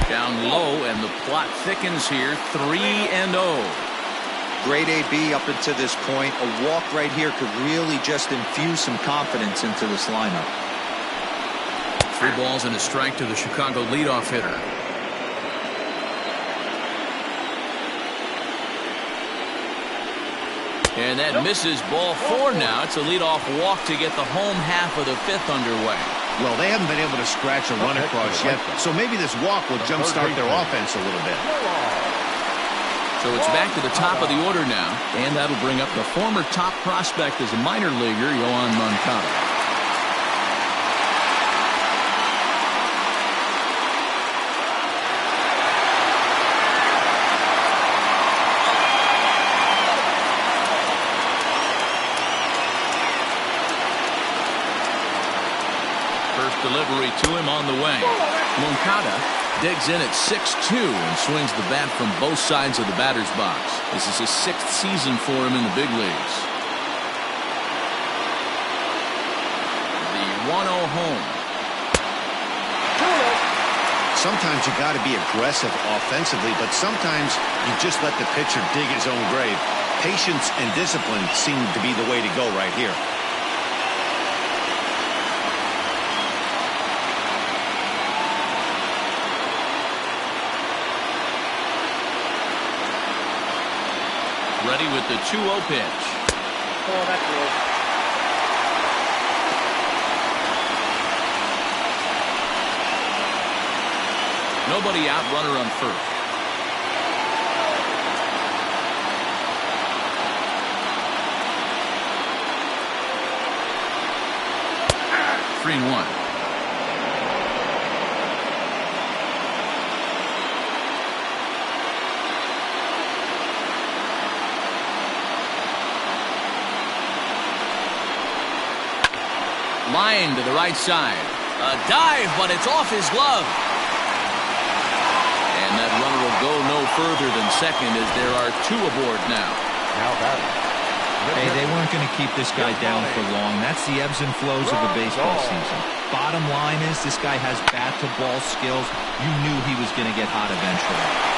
Down low, and the plot thickens here. 3-0. Great AB up until this point. A walk right here could really just infuse some confidence into this lineup. 3 balls and a strike to the Chicago leadoff hitter. And that misses. Ball 4 now. It's a leadoff walk to get the home half of the 5th underway. Well, they haven't been able to scratch a run across yet, so maybe this walk will jumpstart their offense a little bit. So it's back to the top of the order now, and that'll bring up the former top prospect as a minor leaguer, Yoan Moncada. Delivery to him on the way. Moncada digs in at 6'2" and swings the bat from both sides of the batter's box. This is his 6th season for him in the big leagues. The 1-0 home. Sometimes you got to be aggressive offensively, but sometimes you just let the pitcher dig his own grave. Patience and discipline seem to be the way to go right here. Ready with the 2-0 pitch. Oh, that's good. Nobody out, runner on first. Line to the right side. A dive, but it's off his glove. And that runner will go no further than second as there are 2 aboard now. Now batting. Hey, they weren't going to keep this guy down for long. That's the ebbs and flows of a baseball season. Bottom line is this guy has bat-to-ball skills. You knew he was going to get hot eventually.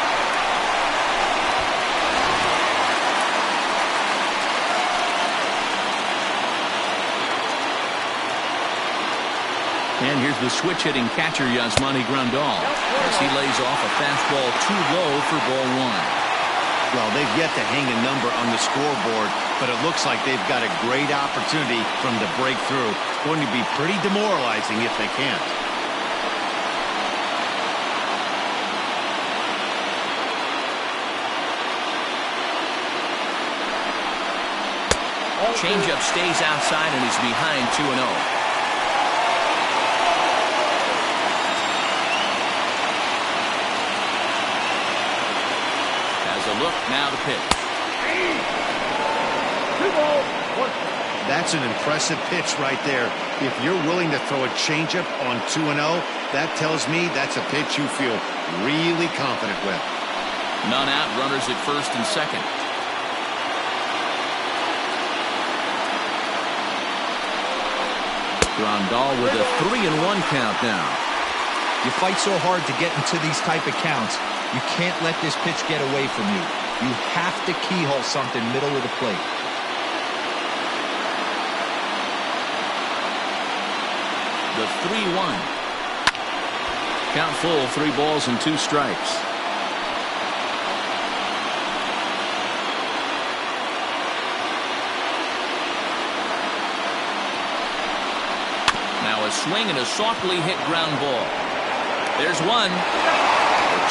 And here's the switch-hitting catcher, Yasmani Grandal, as he lays off a fastball too low for ball 1. Well, they've yet to hang a number on the scoreboard, but it looks like they've got a great opportunity from the breakthrough. Going to be pretty demoralizing if they can't. Changeup stays outside, and he's behind 2-0. A look, now the pitch. 2 balls, 1 strike. That's an impressive pitch right there. If you're willing to throw a changeup on 2-0, that tells me that's a pitch you feel really confident with. None out, runners at first and second. Grandal with a 3-1 count now. You fight so hard to get into these type of counts. You can't let this pitch get away from you. You have to keyhole something middle of the plate. The 3-1. Count full, 3 balls and 2 strikes. Now a swing and a softly hit ground ball. There's one.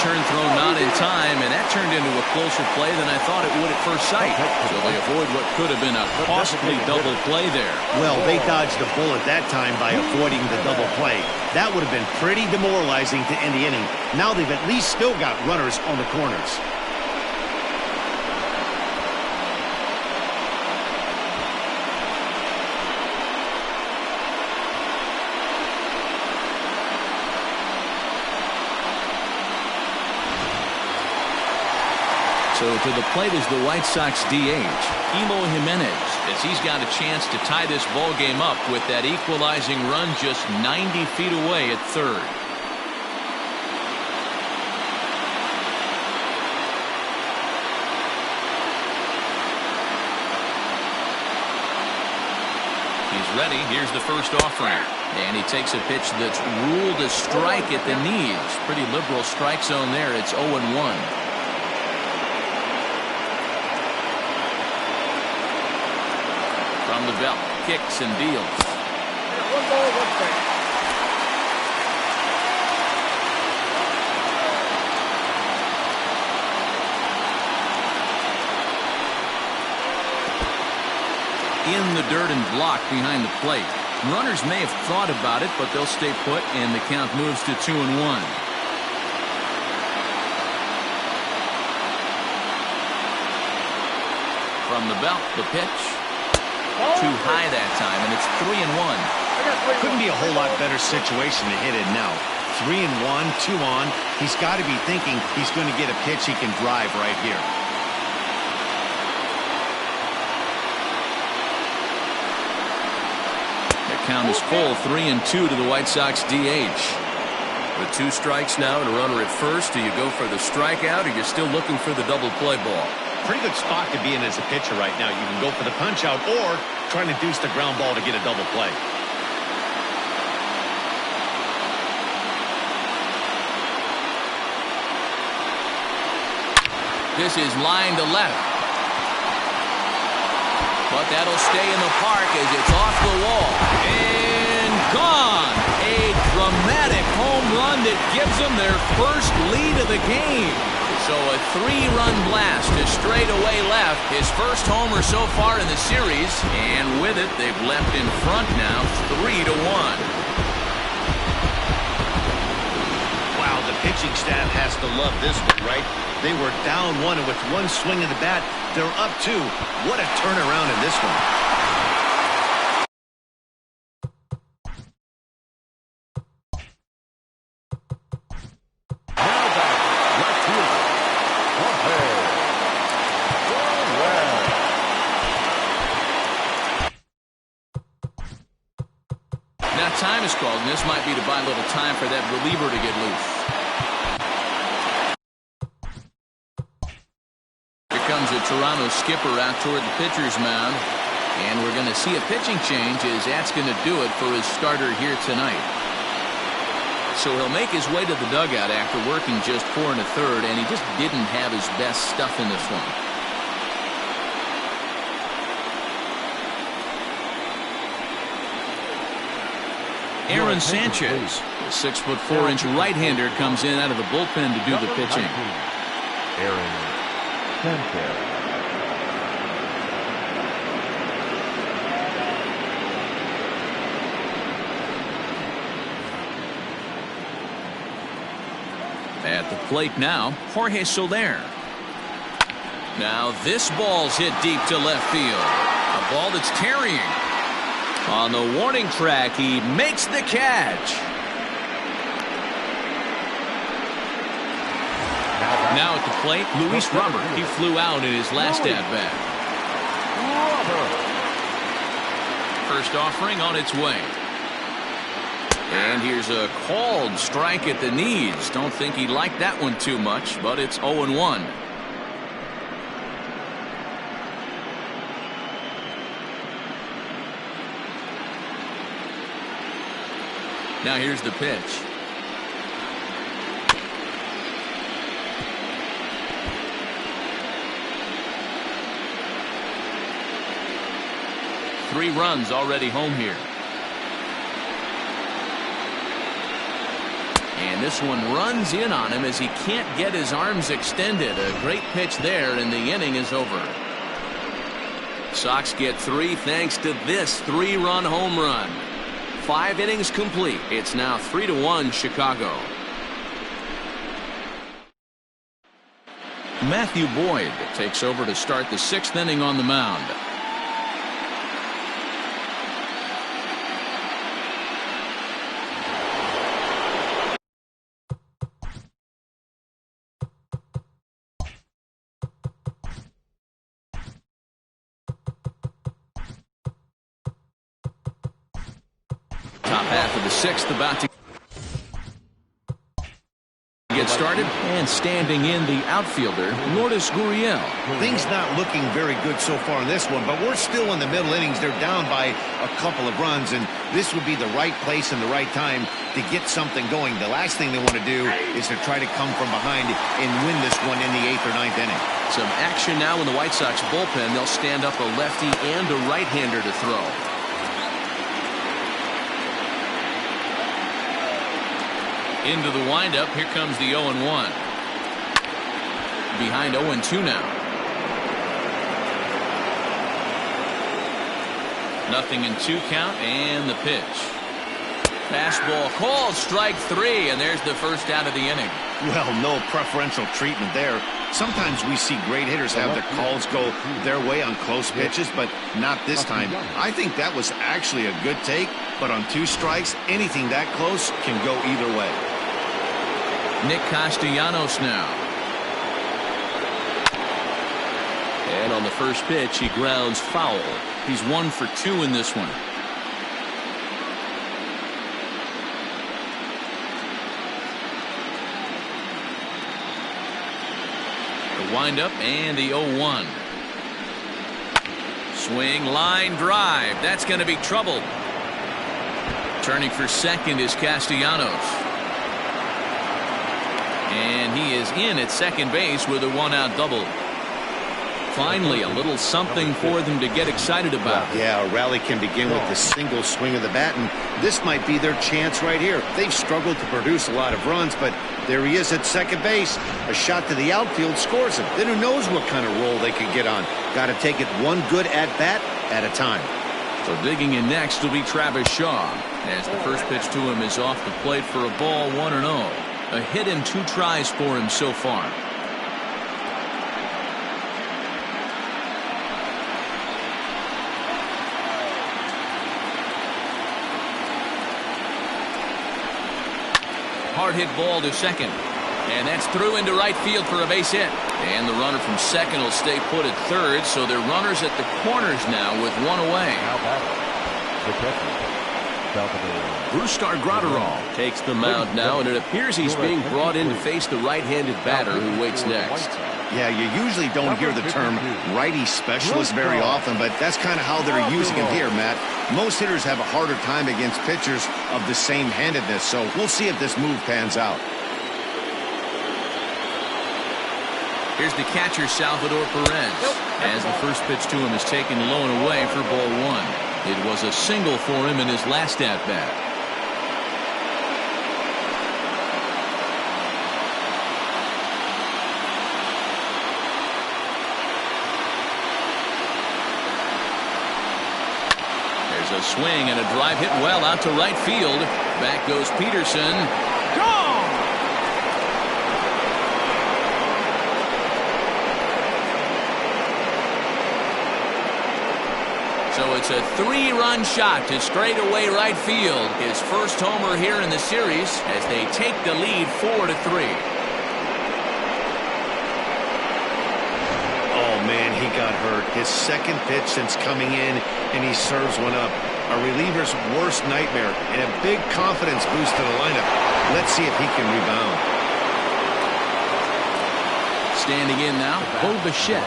Turn throw not in time, and that turned into a closer play than I thought it would at first sight. So they avoid what could have been a costly double play there. Well, they dodged a bullet that time by avoiding the double play. That would have been pretty demoralizing to end the inning. Now they've at least still got runners on the corners. So to the plate is the White Sox DH, Emo Jimenez, as he's got a chance to tie this ball game up with that equalizing run just 90 feet away at third. He's ready. Here's the first offering. And he takes a pitch that's ruled a strike at the knees. Pretty liberal strike zone there. It's 0-1. From the belt, kicks and deals. 1 ball, 1 strike. In the dirt and blocked behind the plate. Runners may have thought about it, but they'll stay put, and the count moves to 2-1. From the belt, the pitch. Too high that time, and it's 3-1. Couldn't be a whole lot better situation to hit it now. 3-1, 2 on. He's got to be thinking he's going to get a pitch he can drive right here. The count is full, 3-2 to the White Sox DH. With 2 strikes now and a runner at first, do you go for the strikeout, or you're still looking for the double play ball? Pretty good spot to be in as a pitcher right now. You can go for the punch out or trying to deuce the ground ball to get a double play. This is line to left. But that'll stay in the park as it's off the wall. And gone! A dramatic home run that gives them their first lead of the game. So a 3-run blast to straightaway left. His first homer so far in the series. And with it, they've leapt in front now, 3-1. Wow, the pitching staff has to love this one, right? They were down 1, and with 1 swing of the bat, they're up 2. What a turnaround in this one. Now time is called, and this might be to buy a little time for that reliever to get loose. Here comes the Toronto skipper out toward the pitcher's mound. And we're going to see a pitching change as that's going to do it for his starter here tonight. So he'll make his way to the dugout after working just 4 1/3, and he just didn't have his best stuff in this one. Aaron Sanchez, the 6'4" right-hander, comes in out of the bullpen to do the pitching. Aaron Sanchez. At the plate now, Jorge Soler. Now this ball's hit deep to left field. A ball that's tarrying. On the warning track, he makes the catch. Now at the plate, Luis Robert. He flew out in his last at-bat. First offering on its way. And here's a called strike at the knees. Don't think he liked that one too much, but it's 0-1. Now here's the pitch. Three runs already home here. And this one runs in on him as he can't get his arms extended. A great pitch there, and the inning is over. Sox get 3 thanks to this 3-run home run. 5 innings complete. It's now 3-1 Chicago. Matthew Boyd takes over to start the 6th inning on the mound. Top half of the 6th about to get started, and standing in the outfielder, Lourdes Gurriel. Things not looking very good so far in this one, but we're still in the middle innings. They're down by a couple of runs, and this would be the right place and the right time to get something going. The last thing they want to do is to try to come from behind and win this one in the 8th or 9th inning. Some action now in the White Sox bullpen. They'll stand up a lefty and a right-hander to throw. Into the windup. Here comes the 0-1. Behind 0-2 now. Nothing in 2 count, and the pitch. Fastball called, strike 3, and there's the first out of the inning. Well, no preferential treatment there. Sometimes we see great hitters have their calls go their way on close pitches, but not this time. I think that was actually a good take, but on 2 strikes, anything that close can go either way. Nick Castellanos now. And on the first pitch, he grounds foul. He's 1 for 2 in this one. The windup and the 0-1. Swing, line drive. That's going to be trouble. Turning for second is Castellanos. And he is in at second base with a 1-out double. Finally, a little something for them to get excited about. Yeah, a rally can begin with the single swing of the bat, and this might be their chance right here. They've struggled to produce a lot of runs, but there he is at second base. A shot to the outfield scores him. Then who knows what kind of roll they can get on. Got to take it one good at-bat at a time. So digging in next will be Travis Shaw, as the first pitch to him is off the plate for a ball, 1-0. A hit in 2 tries for him so far. Hard hit ball to second. And that's through into right field for a base hit. And the runner from second will stay put at third, so they're runners at the corners now with 1 away. Brustar Gratterall takes the mound now, and it appears he's being brought in to face the right-handed batter who waits next. Yeah, you usually don't hear the term righty specialist very often, but that's kind of how they're using him here, Matt. Most hitters have a harder time against pitchers of the same handedness, so we'll see if this move pans out. Here's the catcher, Salvador Perez, as the first pitch to him is taken low and away for ball one. It was a single for him in his last at-bat. There's a swing and a drive hit well out to right field. Back goes Peterson. Gone! So it's a 3-run shot to straightaway right field. His first homer here in the series as they take the lead 4-3. Oh, man, he got hurt. His second pitch since coming in, and he serves one up. A reliever's worst nightmare and a big confidence boost to the lineup. Let's see if he can rebound. Standing in now, Bo Bichette.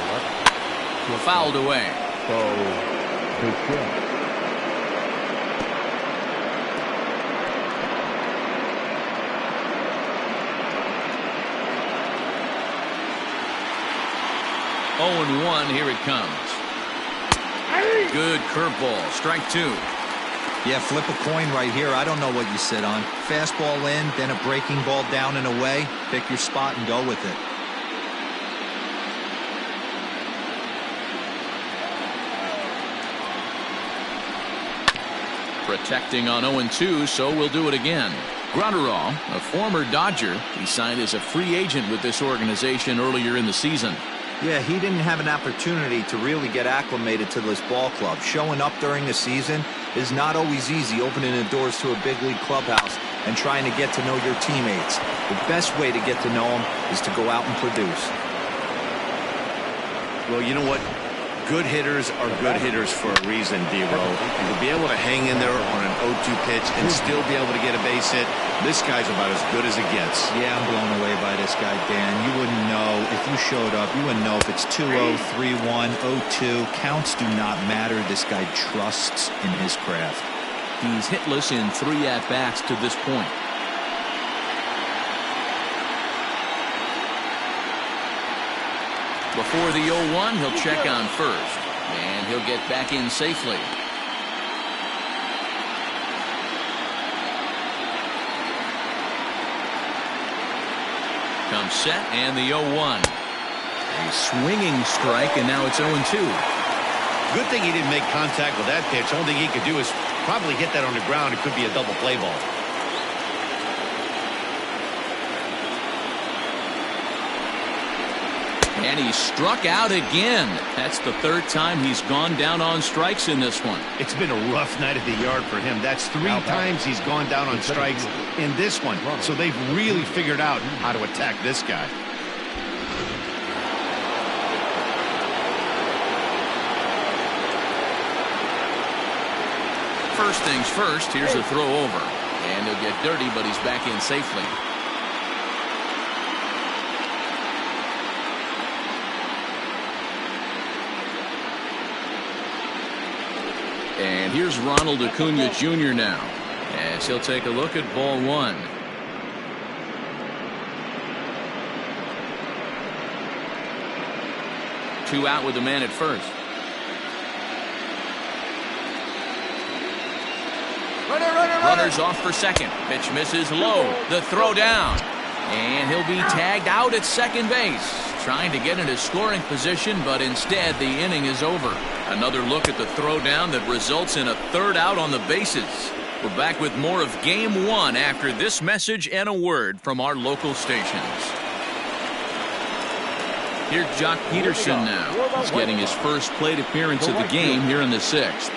Fouled away. Bichette. 0-1, here it comes. Good curveball, strike two. Yeah, flip a coin right here. I don't know what you sit on. Fastball in, then a breaking ball down and away. Pick your spot and go with it. Protecting on 0-2, so we'll do it again. Gratterall, a former Dodger, he signed as a free agent with this organization earlier in the season. Yeah, he didn't have an opportunity to really get acclimated to this ball club. Showing up during the season is not always easy, opening the doors to a big league clubhouse and trying to get to know your teammates. The best way to get to know them is to go out and produce. Well, you know what? Good hitters are good hitters for a reason, D-Row. And to be able to hang in there on an 0-2 pitch and still be able to get a base hit, this guy's about as good as it gets. Yeah, I'm blown away by this guy, Dan. You wouldn't know if you showed up. You wouldn't know if it's 2-0, 3-1, 0-2. Counts do not matter. This guy trusts in his craft. He's hitless in 3 at-bats to this point. Before the 0-1, he'll check on first, and he'll get back in safely. Comes set, and the 0-1. A swinging strike, and now it's 0-2. Good thing he didn't make contact with that pitch. Only thing he could do is probably hit that on the ground. It could be a double play ball. And he struck out again. That's the 3rd time he's gone down on strikes in this one. It's been a rough night at the yard for him. That's 3 times he's gone down on strikes in this one. So they've really figured out how to attack this guy. First things first, here's a throw over. And he'll get dirty, but he's back in safely. And here's Ronald Acuna Jr. now, as he'll take a look at ball one. Two out with the man at first. Runners off for second. Pitch misses low. The throw down. And he'll be tagged out at second base. Trying to get into scoring position, but instead the inning is over. Another look at the throw down that results in a 3rd out on the bases. We're back with more of Game 1 after this message and a word from our local stations. Here's Jock Peterson now. He's getting his first plate appearance of the game here in the 6th.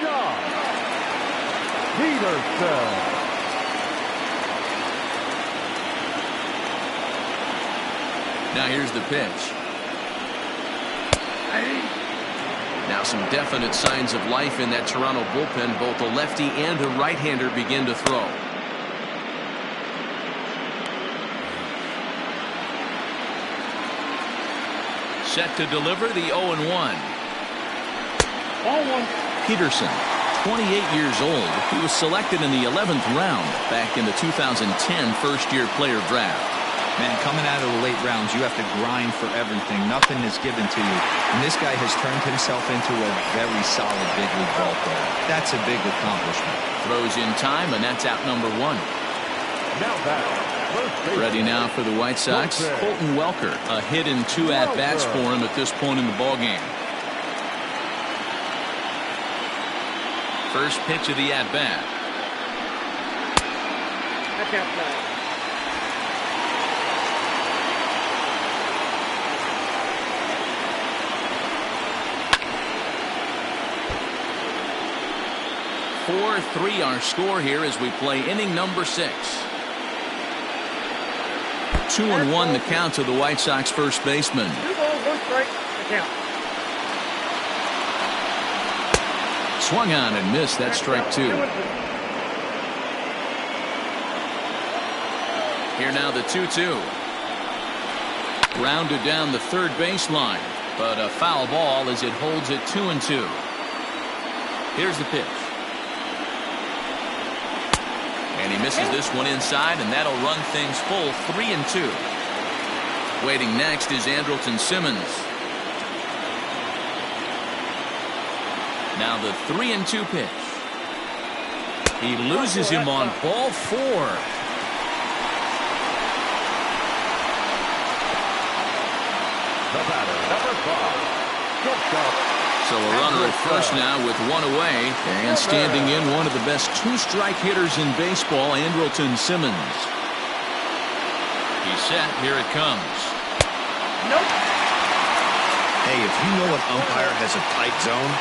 Peterson. Now here's the pitch. Now some definite signs of life in that Toronto bullpen. Both a lefty and a right-hander begin to throw. Set to deliver the 0-1. Ball one. Peterson, 28 years old. He was selected in the 11th round back in the 2010 first-year player draft. Man, coming out of the late rounds, you have to grind for everything. Nothing is given to you. And this guy has turned himself into a very solid big league ball player. That's a big accomplishment. Throws in time, and that's out number 1. Now back. Ready now for the White Sox, Colton Welker. A hit and 2 at-bats for him at this point in the ballgame. First pitch of the at-bat. That's outside. (4-3) our score here as we play inning number 6. 2-1 the count to the White Sox first baseman. 2 balls, 1 strike. The count. Swung on and missed. That strike 2. Here now the 2-2. Grounded down the third baseline, but a foul ball as it holds it 2-2. Here's the pitch. And he misses this one inside, and that'll run things full 3-2. Waiting next is Andrelton Simmons. Now the 3-2 pitch. He loses him on ball 4. The batter, number 5. Shortstop. So a runner at first now with 1 away, and standing in one of the best 2-strike hitters in baseball, Andrelton Simmons. He's set. Here it comes. Nope. Hey, if you know an umpire has a tight zone,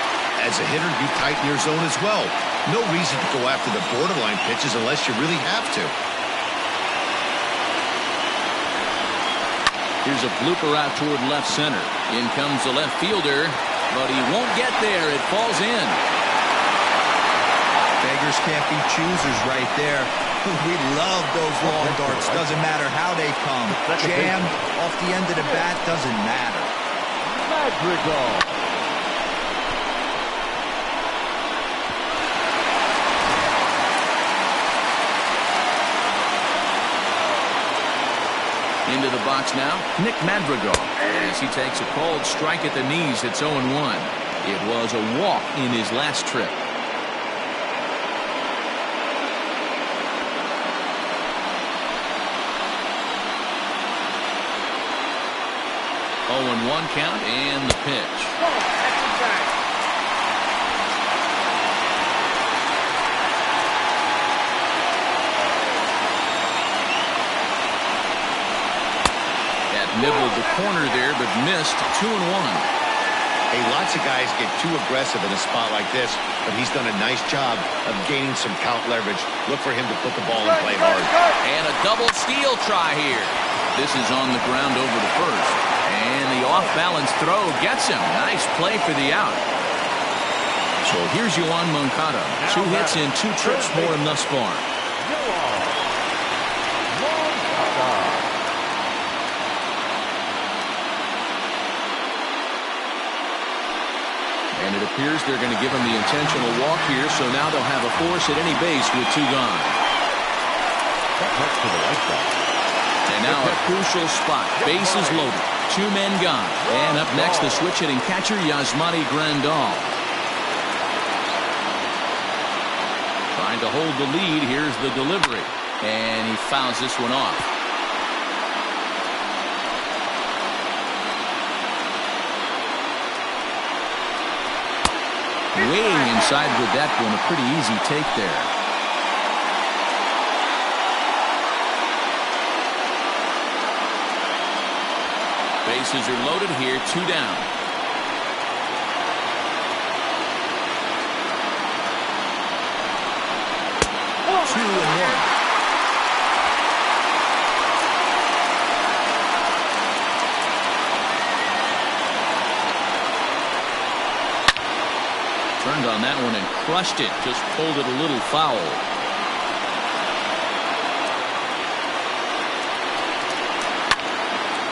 as a hitter, you tighten your zone as well. No reason to go after the borderline pitches unless you really have to. Here's a blooper out toward left center. In comes the left fielder, but he won't get there. It falls in. Beggars can't be choosers right there. We love those long darts. Doesn't matter how they come. Jammed off the end of the bat, doesn't matter. Madrigal. Into the box now, Nick Madrigal, as he takes a called strike at the knees. It's 0-1. It was a walk in his last trip. (0-1) count, and the pitch. Nibbled the corner there, but missed. 2-1. Hey, lots of guys get too aggressive in a spot like this, but he's done a nice job of gaining some count leverage. Look for him to put the ball and play hard. And a double steal try here. This is on the ground over the first. And the off-balance throw gets him. Nice play for the out. So here's Yoan Moncada. 2 hits in 2 trips for him thus far. And it appears they're going to give him the intentional walk here, so now they'll have a force at any base with 2 gone. And now a crucial spot. Bases loaded. 2 men gone. And up next, the switch-hitting catcher, Yasmani Grandal. Trying to hold the lead. Here's the delivery. And he fouls this one off. Weighing inside with that one, a pretty easy take there. Bases are loaded here, 2 down. Two and 1. on that one and crushed it. Just pulled it a little foul.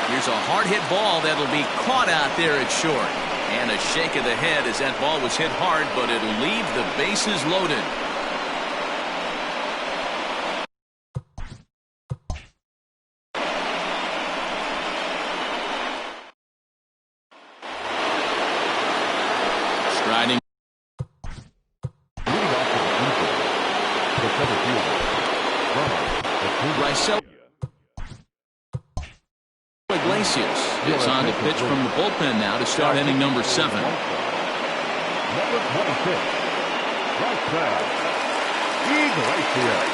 Here's a hard-hit ball that'll be caught out there at short. And a shake of the head as that ball was hit hard, but it'll leave the bases loaded. Striding. Rysel Iglesias is on to pitch from the bullpen now to start inning number 7. Number 26, right side, Iglesias.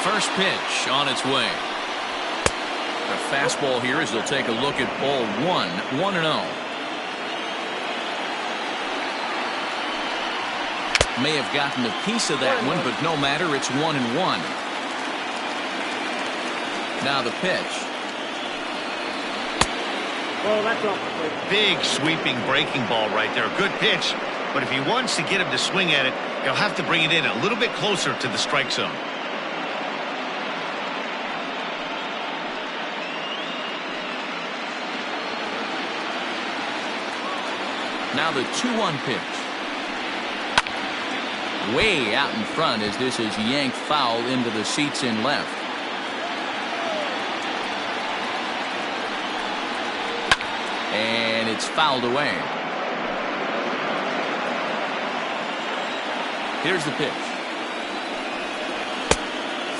First pitch on its way. The fastball here as they'll take a look at ball 1, 1-0. May have gotten a piece of that one, but no matter, it's 1-1. Now the pitch. Well, that's off the plate. Big sweeping breaking ball right there. Good pitch, but if he wants to get him to swing at it, he'll have to bring it in a little bit closer to the strike zone. Now the 2-1 pitch. Way out in front as this is yanked foul into the seats in left. And it's fouled away. Here's the pitch.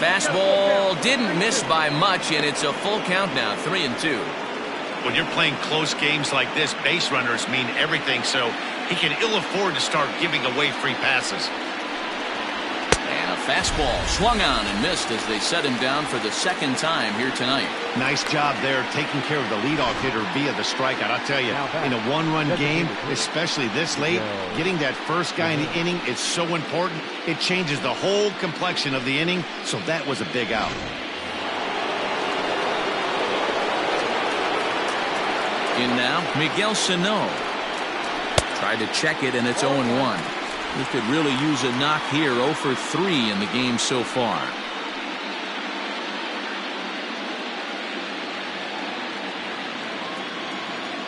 Fastball didn't miss by much, and it's a full count now, 3-2. When you're playing close games like this, base runners mean everything, so he can ill afford to start giving away free passes. And a fastball swung on and missed as they set him down for the second time here tonight. Nice job there taking care of the leadoff hitter via the strikeout. I'll tell you, in a one-run game, especially this late, getting that first guy in the inning is so important. It changes the whole complexion of the inning, so that was a big out. In now, Miguel Sano. Tried to check it, and it's 0-1. He could really use a knock here, 0 for 3 in the game so far.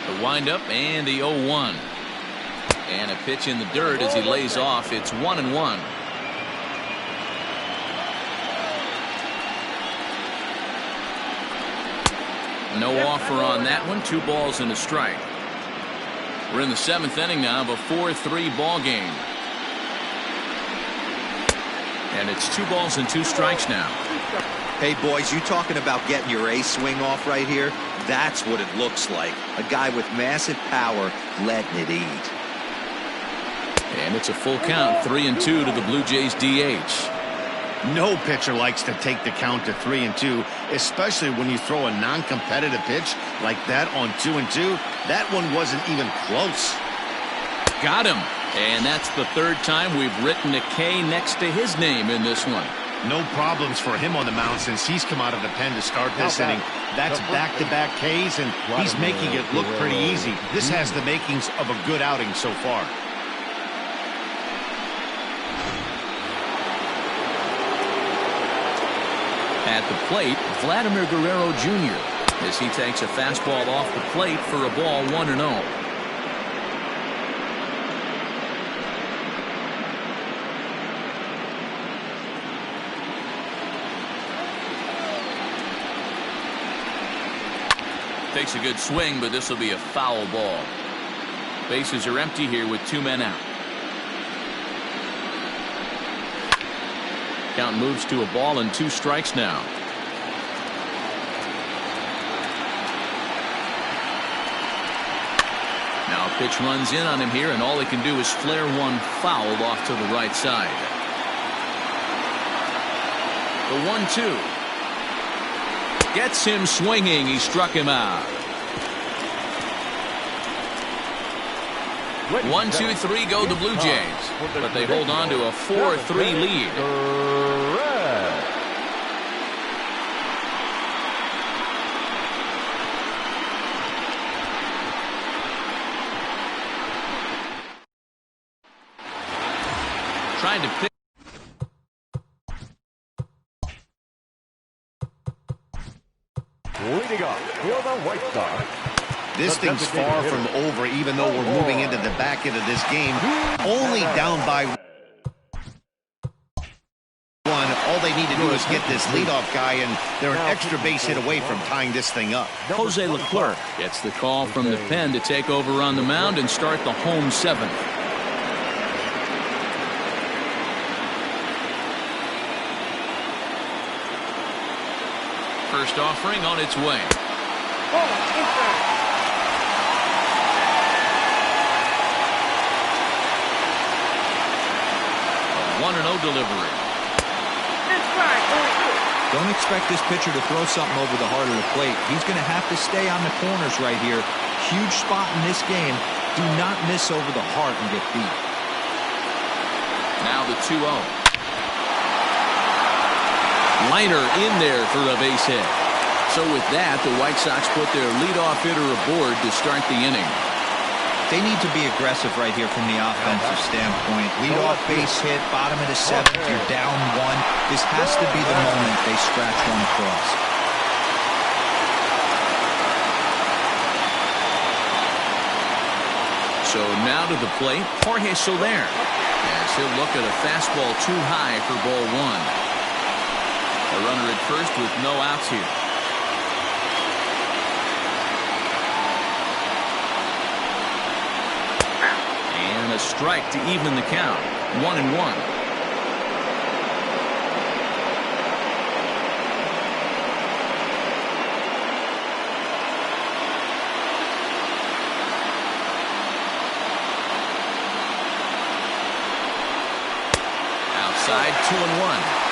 The windup and the 0-1. And a pitch in the dirt as he lays off. It's 1-1. No offer on that one. 2 balls and a strike. We're in the 7th inning now of a 4-3 ball game. And it's 2 balls and 2 strikes now. Hey, boys, you talking about getting your ace swing off right here? That's what it looks like. A guy with massive power letting it eat. And it's a full count, 3-2 to the Blue Jays DH. No pitcher likes to take the count to 3-2, especially when you throw a non-competitive pitch like that on 2-2. That one wasn't even close. Got him. And that's the 3rd time we've written a K next to his name in this one. No problems for him on the mound since he's come out of the pen to start this inning. That's back-to-back Ks, and he's making it look pretty easy. This has the makings of a good outing so far. At the plate, Vladimir Guerrero Jr. as he takes a fastball off the plate for a ball, 1-0. Takes a good swing, but this will be a foul ball. Bases are empty here with 2 men out. Count moves to a ball and 2 strikes now. Now a pitch runs in on him here, and all he can do is flare one foul off to the right side. The 1-2. Gets him swinging. He struck him out. 1-2-3 go the Blue Jays, but they hold on to a 4-3 lead. Trying to pick. Leading up for the White Sox. This thing's far from over, even though we're moving into the back end of this game. Only down by one. All they need to do is get this leadoff guy, and they're an extra base hit away from tying this thing up. Jose Leclerc gets the call from the pen to take over on the mound and start the home seventh. First offering on its way. 1-0 delivery. Don't expect this pitcher to throw something over the heart of the plate. He's going to have to stay on the corners right here. Huge spot in this game. Do not miss over the heart and get beat. Now the 2-0. Liner in there for a base hit. So with that, the White Sox put their leadoff hitter aboard to start the inning. They need to be aggressive right here from the offensive standpoint. Leadoff base hit, bottom of the seventh, you're down one. This has to be the moment they scratch one across. So now to the plate, Jorge Soler. As he'll look at a fastball too high for ball one. A runner at first with no outs here. And a strike to even the count. 1-1. Outside, 2-1.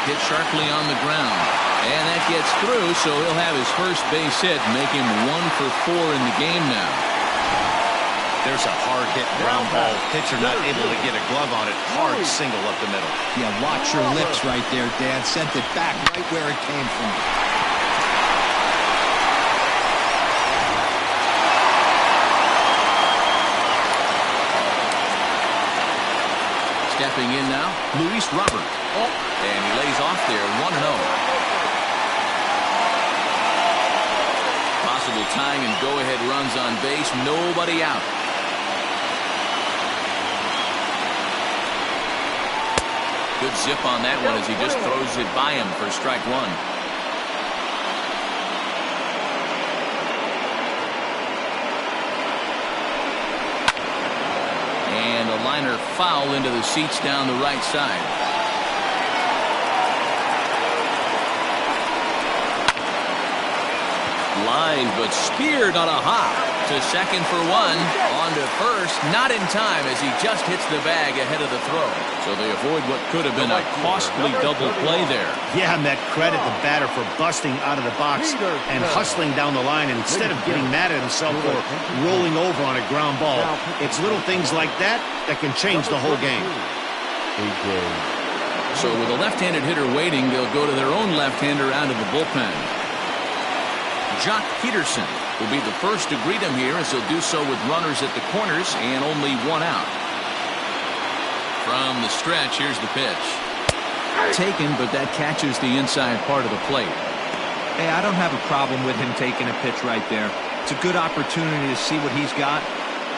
Hit sharply on the ground. And that gets through, so he'll have his first base hit, make him 1 for 4 in the game now. There's a hard hit ground ball. Pitcher not able to get a glove on it. Hard single up the middle. Yeah, watch your lips right there, Dan. Sent it back right where it came from. Stepping in now, Luis Robert. And he lays off there, 1-0. Possible tying and go-ahead runs on base, nobody out. Good zip on that one as he just throws it by him for strike one. And a liner foul into the seats down the right side. Line, but speared on a hop to second for one. On to first, not in time as he just hits the bag ahead of the throw. So they avoid what could have been a costly double play there. Yeah, Met, credit the batter for busting out of the box and hustling down the line instead of getting mad at himself for rolling over on a ground ball. It's little things like that that can change the whole game. So with a left-handed hitter waiting, they'll go to their own left-hander out of the bullpen. Jock Peterson will be the first to greet him here as he'll do so with runners at the corners and only one out. From the stretch, here's the pitch. Taken, but that catches the inside part of the plate. Hey, I don't have a problem with him taking a pitch right there. It's a good opportunity to see what he's got.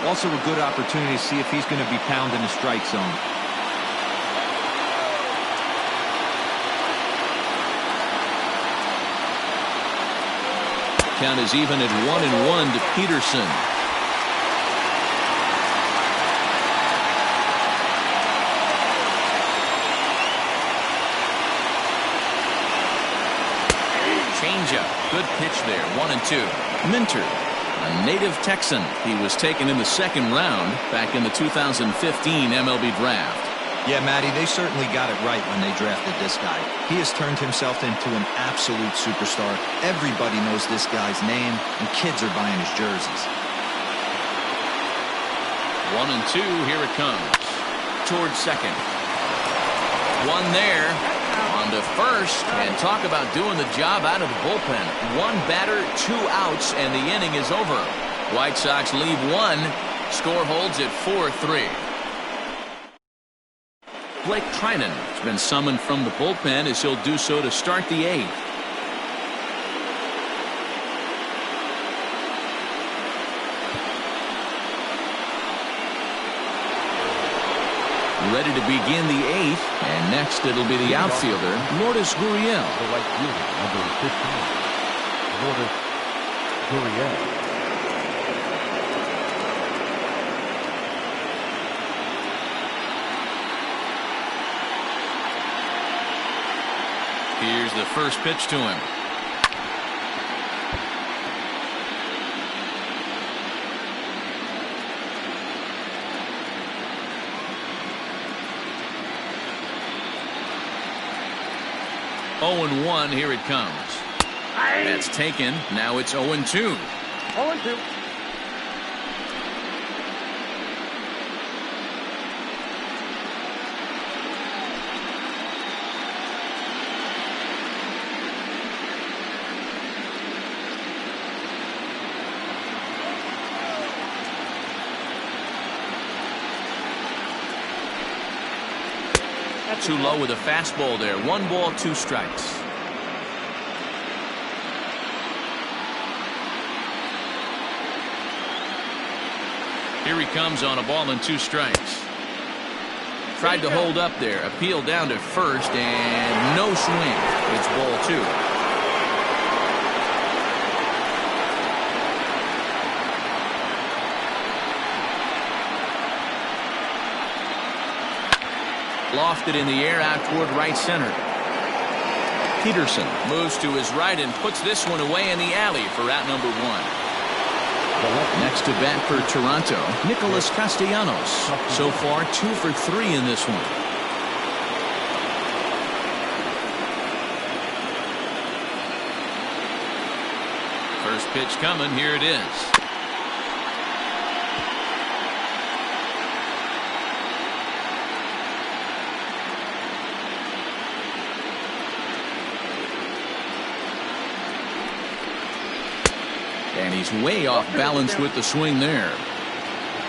Also a good opportunity to see if he's going to be pounding the strike zone. Count is even at 1-1 to Peterson. Changeup. Good pitch there. 1-2. Minter, a native Texan. He was taken in the second round back in the 2015 MLB draft. Yeah, Matty, they certainly got it right when they drafted this guy. He has turned himself into an absolute superstar. Everybody knows this guy's name, and kids are buying his jerseys. 1-2, here it comes. Towards second. One there. On to first, and talk about doing the job out of the bullpen. One batter, 2 outs, and the inning is over. White Sox leave one. Score holds at 4-3. Blake Trinan has been summoned from the bullpen as he'll do so to start the 8th. Ready to begin the 8th, and next it'll be the outfielder, Lourdes Gurriel. The right fielder, number 15, Lourdes Gurriel. Here's the first pitch to him. Oh and 1, here it comes. That's taken. Now it's 0-2. 0-2. Too low with a fastball there. 1 ball, 2 strikes. Here he comes on a ball and 2 strikes. Tried to hold up there. Appeal down to first and no swing. It's ball 2. Lofted in the air out toward right center. Peterson moves to his right and puts this one away in the alley for out number 1. Next to bat for Toronto, Nicolas Castellanos. So far 2 for 3 in this one. First pitch coming. Here it is. And he's way off balance with the swing there.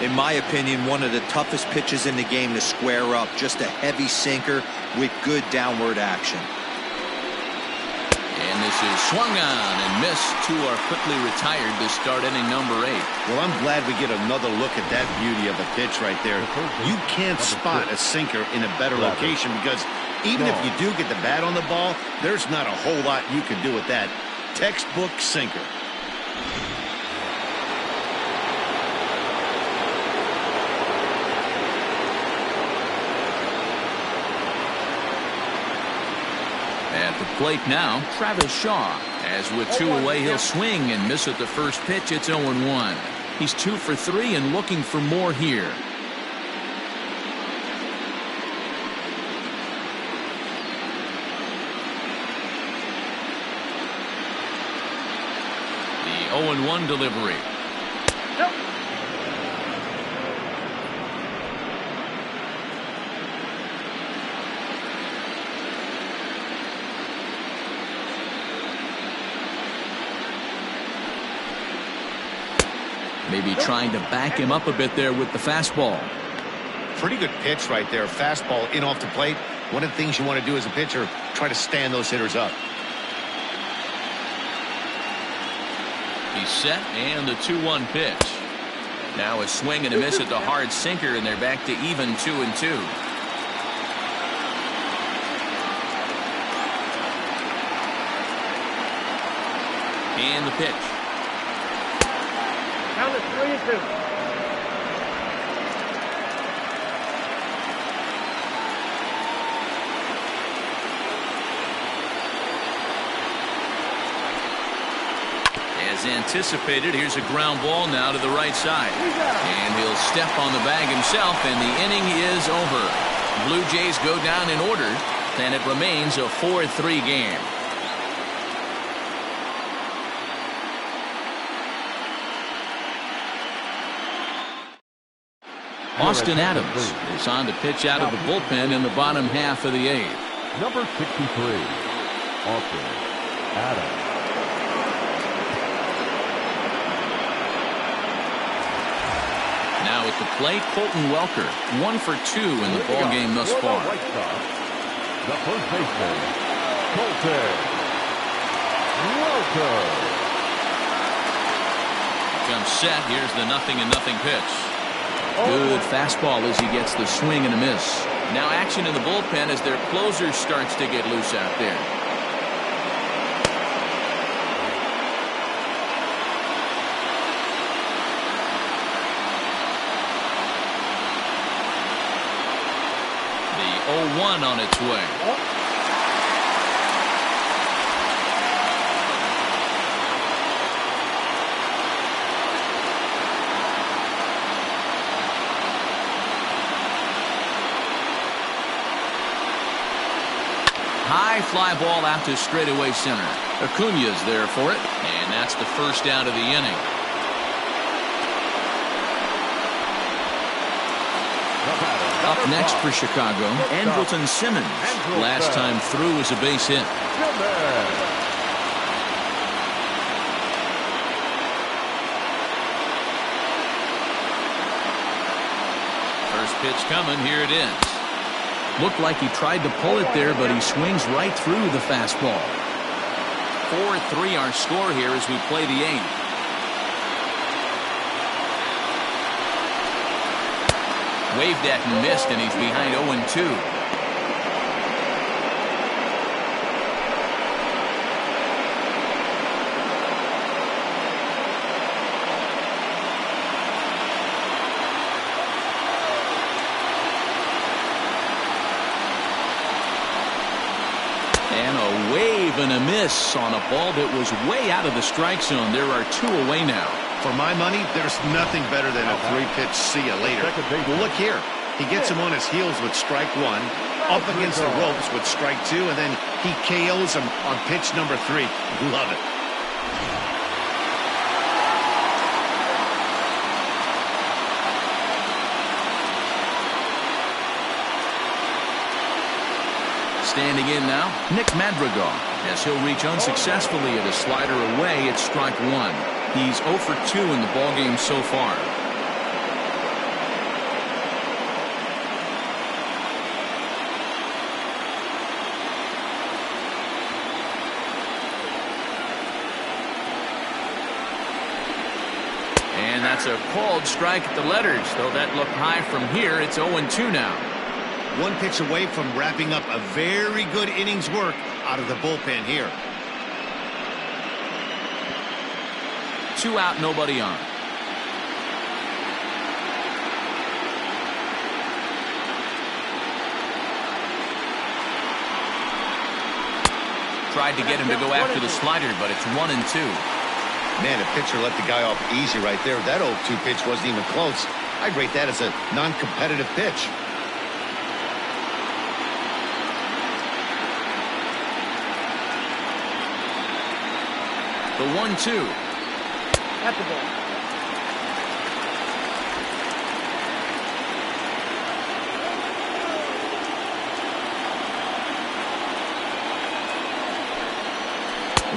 In my opinion, one of the toughest pitches in the game to square up. Just a heavy sinker with good downward action. And this is swung on and missed. 2 are quickly retired to start inning number 8. Well, I'm glad we get another look at that beauty of a pitch right there. You can't spot a sinker in a better location because even if you do get the bat on the ball, there's not a whole lot you can do with that. Textbook sinker. At the plate now, Travis Shaw. As with 2 away, he'll swing and miss at the first pitch. It's 0-1. He's 2 for 3 and looking for more here. The 0-1 delivery. Maybe trying to back him up a bit there with the fastball. Pretty good pitch right there. Fastball in off the plate. One of the things you want to do as a pitcher, try to stand those hitters up. He's set, and the 2-1 pitch. Now a swing and a miss at the hard sinker, and they're back to even 2-2. And the pitch. Count is 3-2. As anticipated, here's a ground ball now to the right side. And he'll step on the bag himself, and the inning is over. Blue Jays go down in order, and it remains a 4-3 game. Austin Adams is on to pitch out of the bullpen in the bottom half of the 8th. Number 63, Austin Adams. Now at the plate, Colton Welker, 1 for 2 in the ball game thus far. The first baseman, Colton Welker. Comes set. Here's the 0-0 pitch. Good fastball as he gets the swing and a miss. Now action in the bullpen as their closer starts to get loose out there. The 0-1 on its way. High fly ball out to straightaway center. Acuña's there for it, and that's the first out of the inning. Up next for Chicago, Andrelton Simmons. Last time through was a base hit. First pitch coming, here it is. Looked like he tried to pull it there, but he swings right through the fastball. 4-3 our score here as we play the 8th. Waved at and missed, and he's behind 0-2. And a wave and a miss on a ball that was way out of the strike zone. There are 2 away now. For my money, there's nothing better than a 3-pitch see ya later. Well, look here. He gets him on his heels with strike 1, up against the ropes with strike 2, and then he KOs him on pitch number 3. Love it. Standing in now, Nick Madrigal, as he'll reach unsuccessfully at a slider away at strike 1. He's 0 for 2 in the ballgame so far. And that's a called strike at the letters, though that looked high from here. It's 0-2 now. 1 pitch away from wrapping up a very good innings work out of the bullpen here. 2 out, nobody on. Tried to get him to go after the slider, but it's 1-2. Man, the pitcher let the guy off easy right there. That 0-2 pitch wasn't even close. I'd rate that as a non-competitive pitch. The 1-2. At the ball.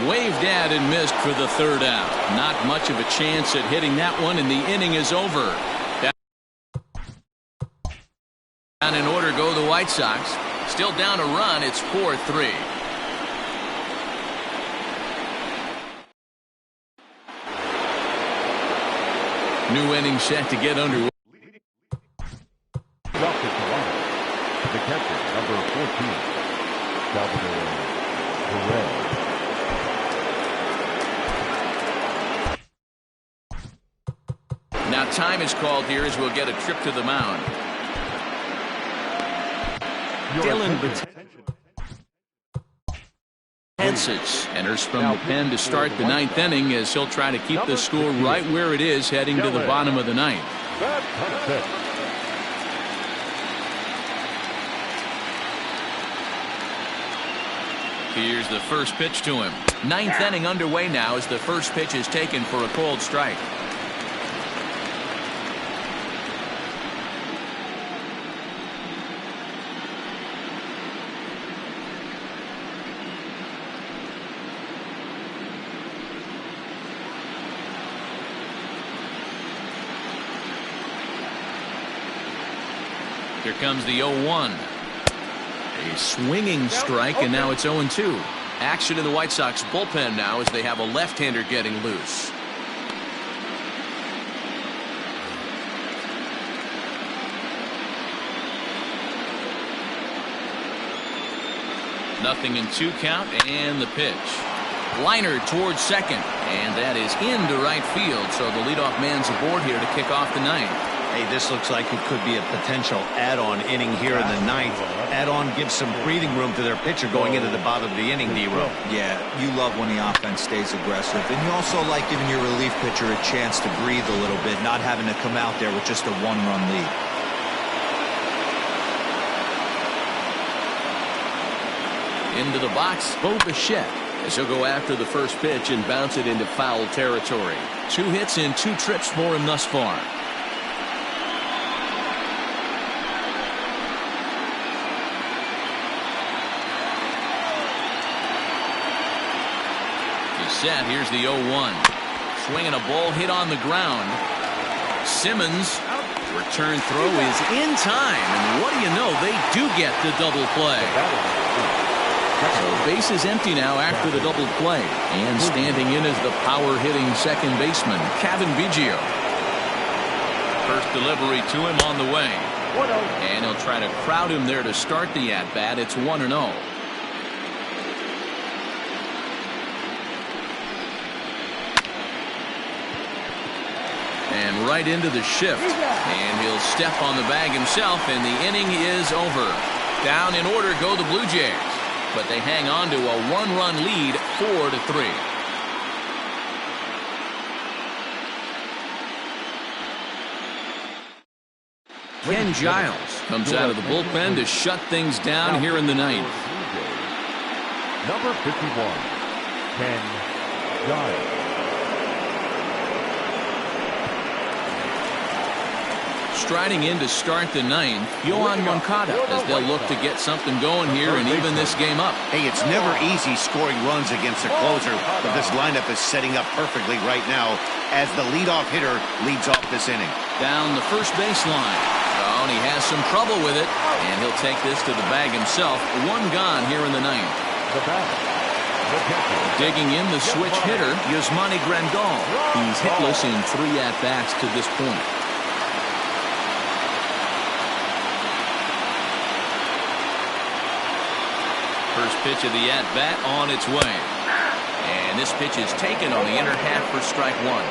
Waved at and missed for the 3rd out. Not much of a chance at hitting that one, and the inning is over. Down in order go the White Sox. Still down a run. It's 4-3. New inning set to get underway. South Carolina, the catcher, number 14, Vladimir Guerrero. Now time is called here as we'll get a trip to the mound. Dylan Sanchez enters from the pen to start the 9th inning as he'll try to keep the score right where it is heading to the bottom of the 9th. Here's the first pitch to him. 9th inning underway now as the first pitch is taken for a called strike. Here comes the 0-1. A swinging strike, and now it's 0-2. Action in the White Sox bullpen now as they have a left-hander getting loose. Nothing in 2 count, and the pitch. Liner towards second, and that is into right field, so the leadoff man's aboard here to kick off the 9th. Hey, this looks like it could be a potential add-on inning here in the 9th. Add-on gives some breathing room to their pitcher going into the bottom of the inning, D-Row. Yeah, you love when the offense stays aggressive, and you also like giving your relief pitcher a chance to breathe a little bit, not having to come out there with just a 1-run lead. Into the box, Bo Bichette, as he'll go after the first pitch and bounce it into foul territory. 2 hits and 2 trips for him thus far. Set. Here's the 0-1. Swinging a ball hit on the ground. Simmons, return throw is in time, and what do you know, they do get the double play. So base is empty now after the double play, and standing in is the power hitting second baseman Kevin Biggio. First delivery to him on the way, and he'll try to crowd him there to start the at bat. It's 1-0. And right into the shift, and he'll step on the bag himself, and the inning is over. Down in order go the Blue Jays, but they hang on to a 1-run lead, 4-3. Ken Giles comes out of the bullpen to shut things down here in the 9th. Number 51, Ken Giles. Striding in to start the 9th, Yohan Moncada, as they'll look to get something going here and even this game up. Hey, it's never easy scoring runs against a closer, but this lineup is setting up perfectly right now as the leadoff hitter leads off this inning. Down the first baseline. Oh, and he has some trouble with it, and he'll take this to the bag himself. 1 gone here in the 9th. Digging in the switch hitter, Yasmani Grandal. He's hitless in 3 at-bats to this point. First pitch of the at-bat on its way. And this pitch is taken on the inner half for strike 1.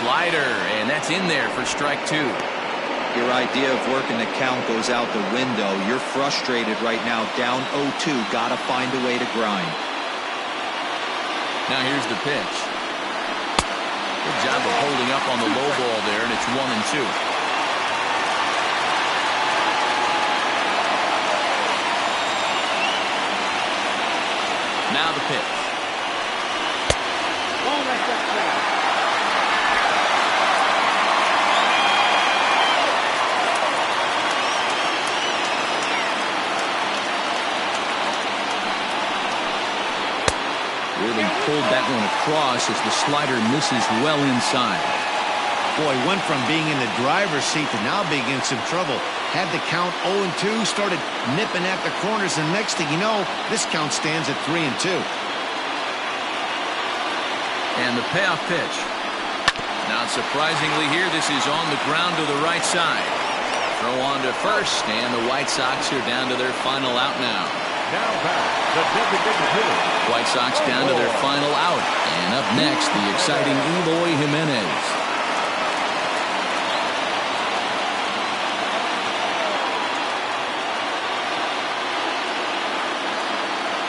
Slider, and that's in there for strike 2. Your idea of working the count goes out the window. You're frustrated right now, down 0-2. Got to find a way to grind. Now here's the pitch. Good job of holding up on the low ball there, and it's 1-2. Now the pitch. Really pulled that one across as the slider misses well inside. Boy, went from being in the driver's seat to now being in some trouble. Had the count 0-2, started nipping at the corners, and next thing you know, this count stands at 3-2. And the payoff pitch. Not surprisingly here, this is on the ground to the right side. Throw on to first, and the White Sox are down to their final out now. Now back, the designated hitter. White Sox down to their final out. And up next, the exciting Eloy Jimenez.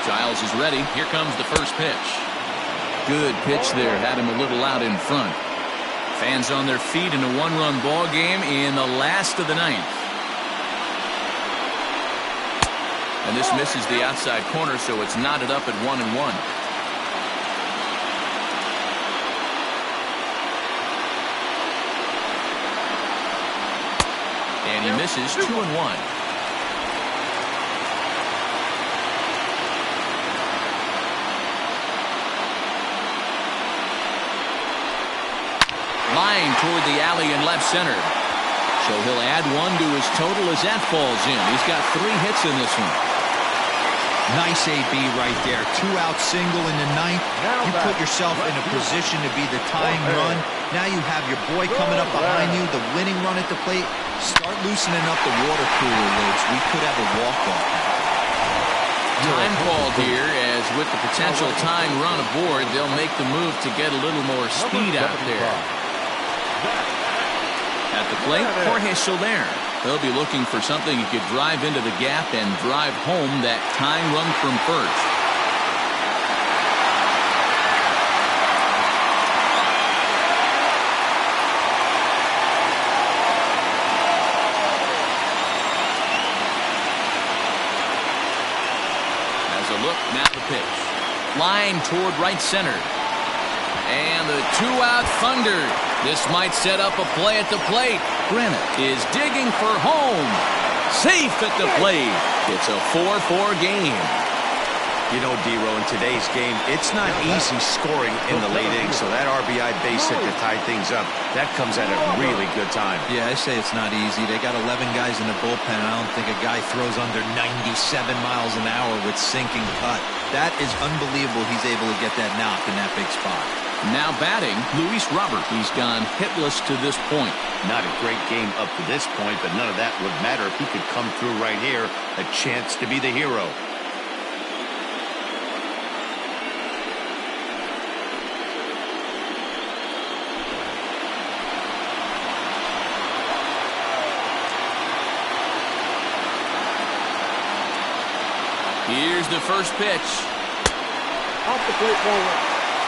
Giles is ready. Here comes the first pitch. Good pitch there. Had him a little out in front. Fans on their feet in a 1-run ball game in the last of the 9th. And this misses the outside corner, so it's knotted up at 1-1. And He misses 2-1. Line toward the alley in left center. So he'll add one to his total as that falls in. He's got 3 hits in this one. Nice AB right there. 2-out single in the 9th. You put yourself in a position to be the tying run. Now you have your boy coming up behind you, the winning run at the plate. Start loosening up the water cooler lids. We could have a walk-off. Time called here, as with the potential tying run aboard, they'll make the move to get a little more speed out there. At the plate, Jorge Soler. He'll be looking for something he could drive into the gap and drive home that tying run from first. As a look, now the pitch. Line toward right center. And the 2-out Thunder. This might set up a play at the plate. Granite is digging for home. Safe at the plate. It's a 4-4 game. You know, D-Row, in today's game, it's not easy scoring in the late innings, so that RBI base hit to tie things up, that comes at a really good time. Yeah, I say it's not easy. They got 11 guys in the bullpen. I don't think a guy throws under 97 miles an hour with sinking cut. That is unbelievable he's able to get that knock in that big spot. Now batting, Luis Robert. He's gone hitless to this point. Not a great game up to this point, but none of that would matter if he could come through right here. A chance to be the hero. Here's the first pitch. Off the plate, ball.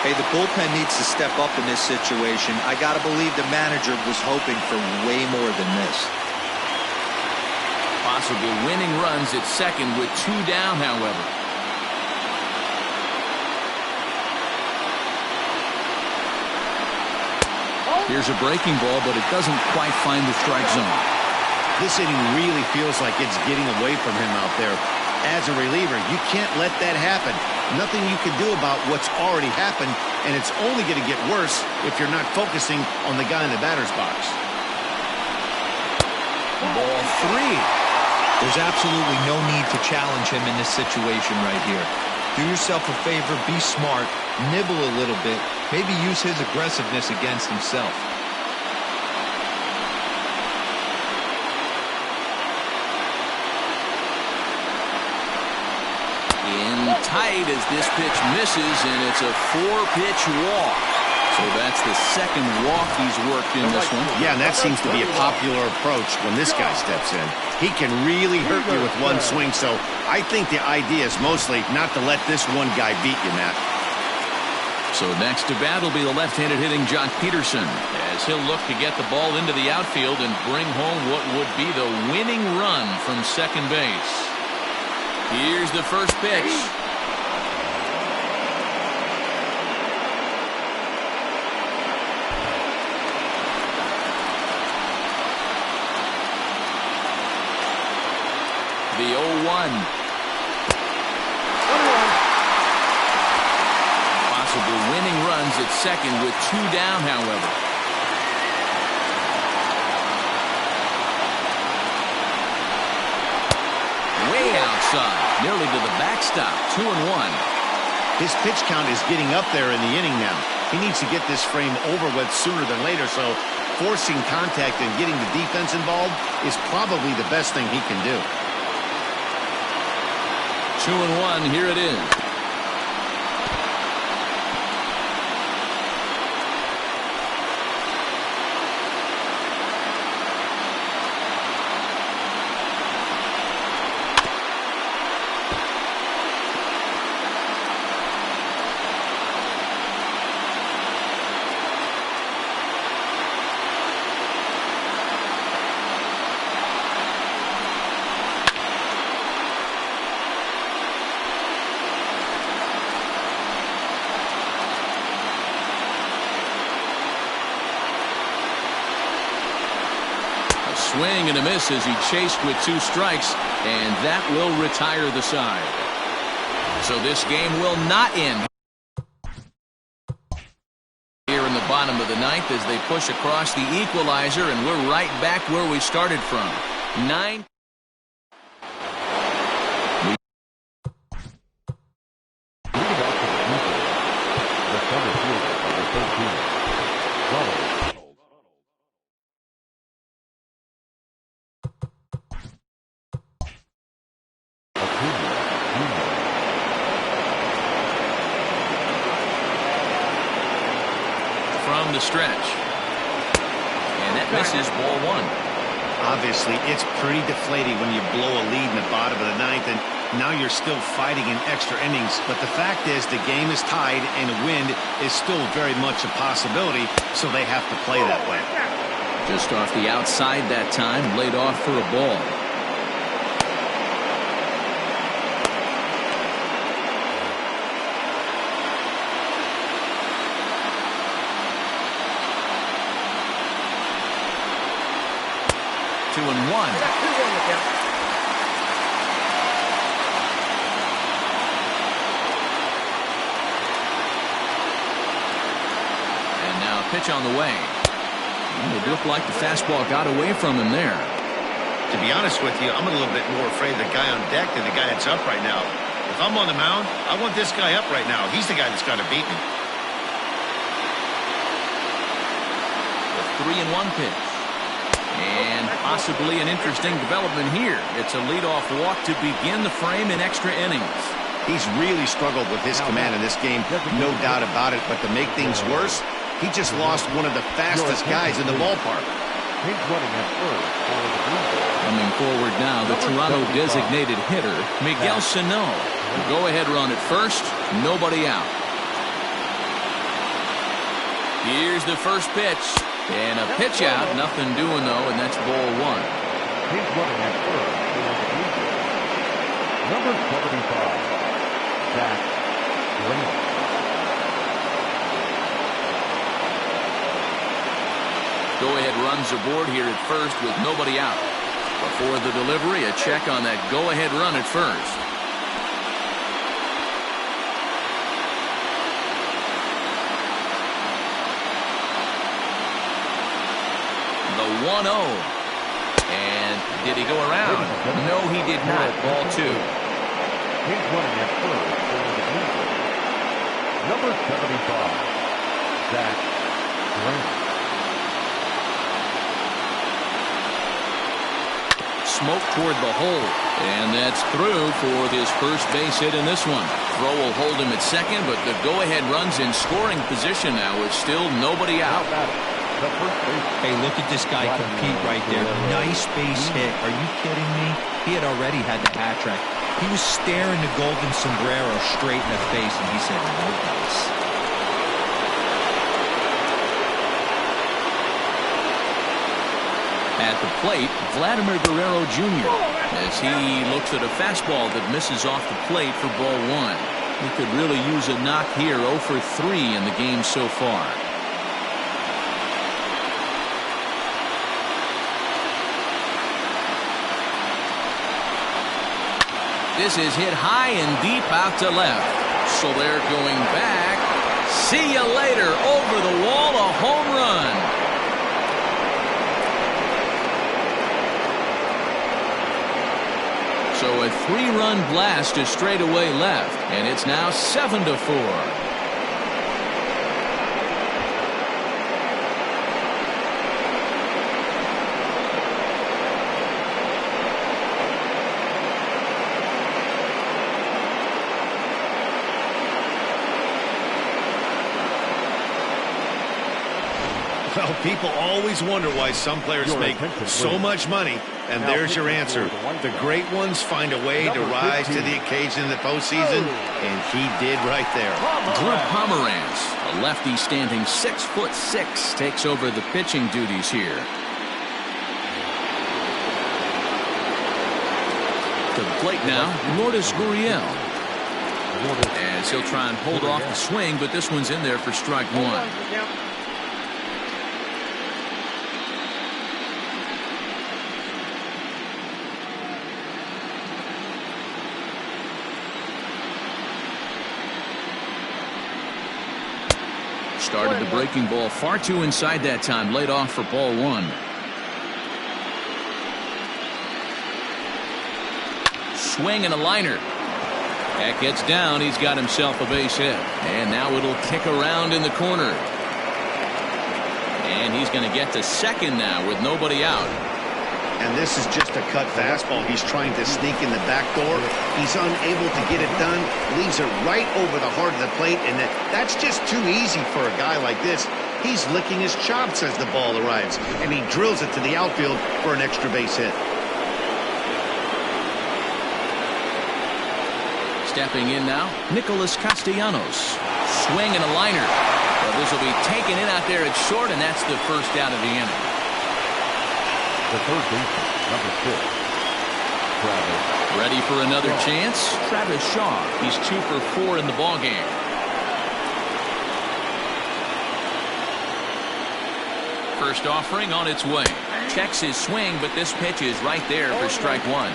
Hey, the bullpen needs to step up in this situation. I got to believe the manager was hoping for way more than this. Possible winning runs at second with 2 down, however. Here's a breaking ball, but it doesn't quite find the strike zone. This inning really feels like it's getting away from him out there. As a reliever, you can't let that happen. Nothing you can do about what's already happened, and it's only going to get worse if you're not focusing on the guy in the batter's box. Ball 3. There's absolutely no need to challenge him in this situation right here. Do yourself a favor, be smart, nibble a little bit, maybe use his aggressiveness against himself. Tight as this pitch misses, and it's a 4-pitch walk. So that's the second walk he's worked in this one. Yeah, and that seems to be a popular approach when this guy steps in. He can really hurt you with one swing, so I think the idea is mostly not to let this one guy beat you, Matt. So next to bat will be the left-handed hitting Jock Peterson, as he'll look to get the ball into the outfield and bring home what would be the winning run from second base. Here's the first pitch. The 0-1. Possible winning runs at second with 2 down, however. Way outside, nearly to the backstop. 2-1. His pitch count is getting up there in the inning now. He needs to get this frame over with sooner than later, so forcing contact and getting the defense involved is probably the best thing he can do. 2-1, here it is. Swing and a miss as he chased with 2 strikes, and that will retire the side. So this game will not end here in the bottom of the 9th as they push across the equalizer, and we're right back where we started from. 9. From the stretch, and that misses ball 1. Obviously, it's pretty deflating when you blow a lead in the bottom of the 9th, and now you're still fighting in extra innings. But the fact is, the game is tied, and a win is still very much a possibility, so they have to play that way. Just off the outside that time, laid off for a ball. Two and one. And now a pitch on the way. It looked like the fastball got away from him there. To be honest with you, I'm a little bit more afraid of the guy on deck than the guy that's up right now. If I'm on the mound, I want this guy up right now. He's the guy that's got to beat me. The 3-1 pitch. And possibly an interesting development here. It's a leadoff walk to begin the frame in extra innings. He's really struggled with his command in this game, no doubt about it. But to make things worse, he just lost one of the fastest guys in the ballpark. Coming forward now, the Toronto designated hitter, Miguel Sano. Go-ahead run at first, nobody out. Here's the first pitch. And a pitch out, nothing doing though, and that's ball 1. He's running at first for the Blue Jays. Number 75, Zach Graham. Go-ahead runs aboard here at first with nobody out. Before the delivery, a check on that go-ahead run at first. The 1-0. And did he go around? No, he did not. Ball 2. He's running at first for the Blue Jays. Number 75, Zach Graham. Smoke toward the hole. And that's through for his first base hit in this one. Throw will hold him at second, but the go-ahead run's in scoring position now with still nobody out. Hey, look at this guy compete right there. Nice base hit. Are you kidding me? He had already had the hat trick. He was staring the golden sombrero straight in the face, and he said, no dice. At the plate, Vladimir Guerrero Jr. as he looks at a fastball that misses off the plate for ball 1. He could really use a knock here. 0 for 3 in the game so far. This is hit high and deep out to left. So they're going back. See you later. Over the wall, a home run. So a 3-run blast to straightaway left. And it's now 7-4. Well, people always wonder why some players make so much money, and there's your answer. The great ones find a way to rise to the occasion in the postseason, and he did right there. Drew Pomeranz, a lefty standing 6'6", takes over the pitching duties here. To the plate now, Lourdes Gurriel. As he'll try and hold off the swing, but this one's in there for strike 1. Started the breaking ball far too inside that time. Laid off for ball one. Swing and a liner. That gets down. He's got himself a base hit. And now it'll kick around in the corner. And he's going to get to second now with nobody out. And this is just a cut fastball. He's trying to sneak in the back door. He's unable to get it done. Leaves it right over the heart of the plate. And that's just too easy for a guy like this. He's licking his chops as the ball arrives. And he drills it to the outfield for an extra base hit. Stepping in now, Nicolas Castellanos. Swing and a liner. Well, this will be taken in out there at short, and that's the first out of the inning. The third baseman, number 6, Travis. Ready for another chance? Travis Shaw. He's 2 for 4 in the ballgame. First offering on its way. Checks his swing, but this pitch is right there for strike one.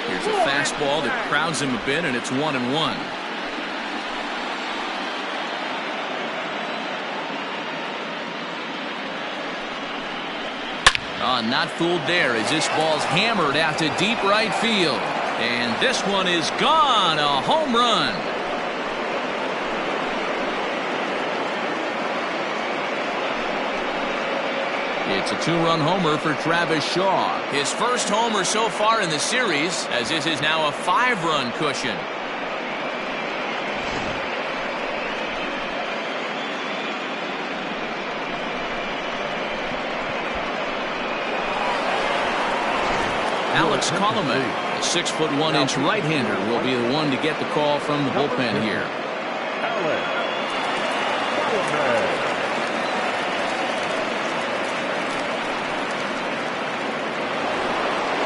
Here's a fastball that crowds him a bit, and it's 1-1. Not fooled there as this ball's hammered out to deep right field. And this one is gone. A home run. It's a 2-run homer for Travis Shaw. His first homer so far in the series, as this is now a 5-run cushion. Alex Colton, a 6'1" right-hander, will be the one to get the call from the bullpen here.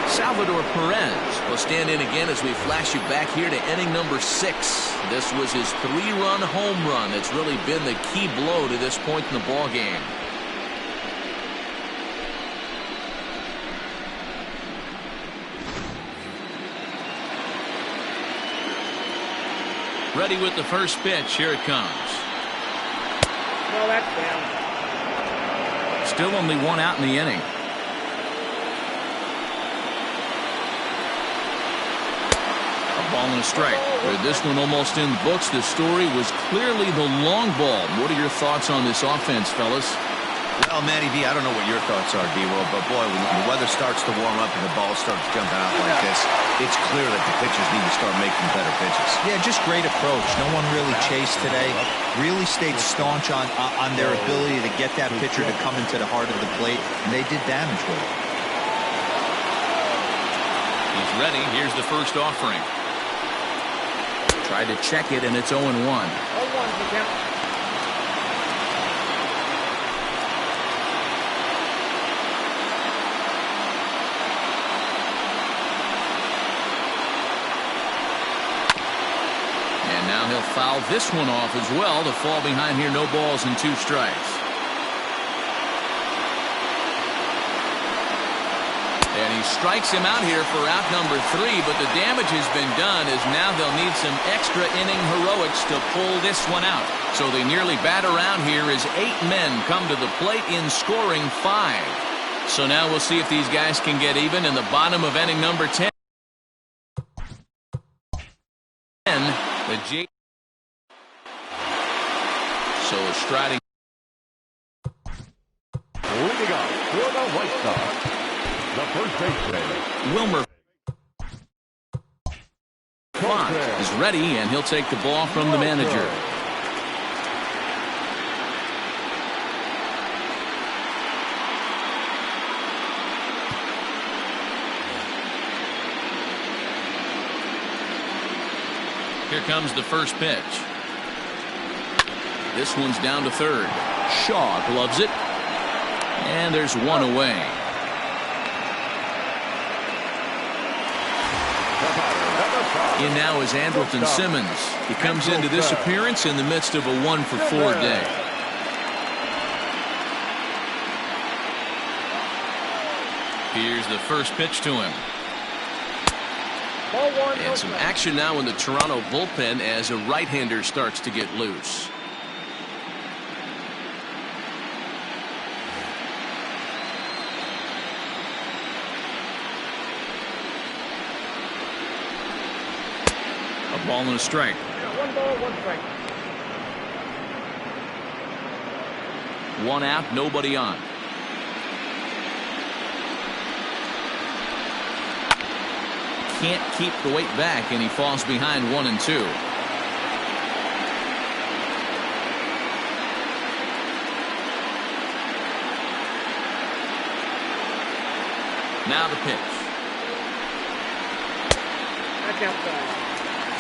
Salvador Perez will stand in again as we flash you back here to inning number 6. This was his 3-run home run. It's really been the key blow to this point in the ball game. Ready with the first pitch. Here it comes. No, that's down. Still only 1 out in the inning. A ball and a strike. With this one almost in the books, the story was clearly the long ball. What are your thoughts on this offense, fellas? Well, Matty V, I don't know what your thoughts are, D-Roll, but boy, when the weather starts to warm up and the ball starts jumping out like this, it's clear that the pitchers need to start making better pitches. Yeah, just great approach. No one really chased today. Really stayed staunch on their ability to get that pitcher to come into the heart of the plate, and they did damage with it. He's ready. Here's the first offering. Tried to check it, and it's 0-1. 0-1 for count. Now he'll foul this one off as well to fall behind here. No balls and 2 strikes. And he strikes him out here for out number 3, but the damage has been done as now they'll need some extra inning heroics to pull this one out. So they nearly bat around here as 8 men come to the plate in scoring 5. So now we'll see if these guys can get even in the bottom of inning number 10. The G. So striding. Leading up for the White Sox, the first baseman, Wilmer is ready, and he'll take the ball from the manager. Here comes the first pitch. This one's down to third. Shaw gloves it. And there's one away. In now is Andrelton Simmons. He comes into this appearance in the midst of a 1-for-4 day. Here's the first pitch to him. Ball one, no And some strike. action now in the Toronto bullpen as a right-hander starts to get loose. A ball and a strike. One ball, one strike. One out, nobody on. Can't keep the weight back, and he falls behind 1-2. Now the pitch. That's outside.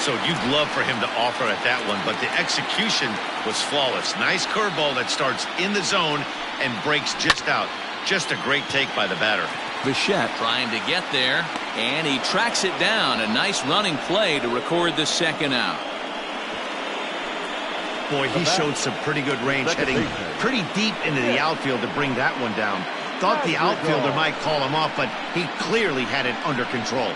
So you'd love for him to offer at that one, but the execution was flawless. Nice curveball that starts in the zone and breaks just out. Just a great take by the batter. Bichette trying to get there, and he tracks it down. A nice running play to record the second out. Boy, he showed some pretty good range, heading pretty deep into the outfield to bring that one down. Thought the outfielder might call him off, but he clearly had it under control.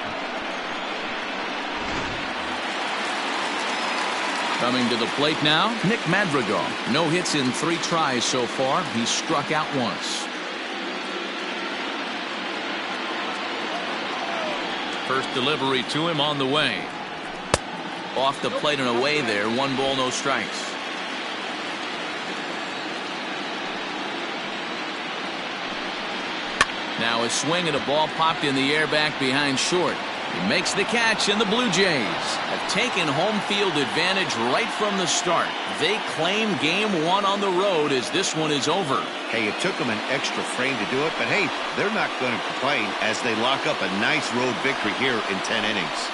Coming to the plate now, Nick Madrigal. No hits in 3 tries so far. He's struck out once. First delivery to him on the way. Off the plate and away there. 1 ball, no strikes. Now a swing and a ball popped in the air back behind short. He makes the catch, and the Blue Jays have taken home field advantage right from the start. They claim game 1 on the road as this one is over. Hey, it took them an extra frame to do it, but hey, they're not going to complain as they lock up a nice road victory here in 10 innings.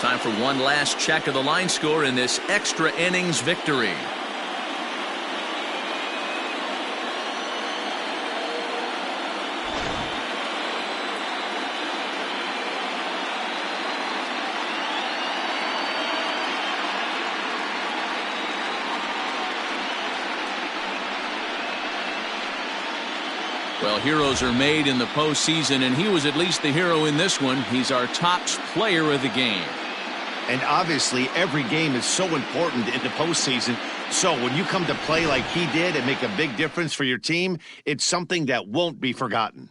Time for one last check of the line score in this extra innings victory. Well, heroes are made in the postseason, and he was at least the hero in this one. He's our top player of the game. And obviously, every game is so important in the postseason. So when you come to play like he did and make a big difference for your team, it's something that won't be forgotten.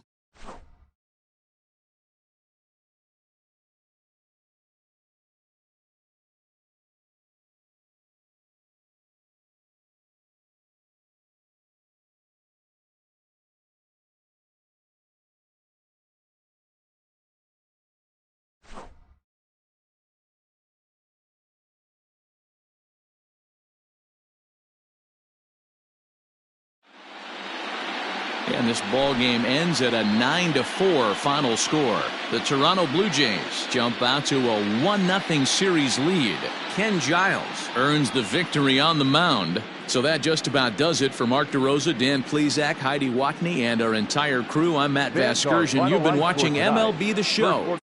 And this ball game ends at a 9-4 final score. The Toronto Blue Jays jump out to a 1-0 series lead. Ken Giles earns the victory on the mound. So that just about does it for Mark DeRosa, Dan Plesac, Heidi Watney, and our entire crew. I'm Matt Vasgersian. You've been watching MLB The Show.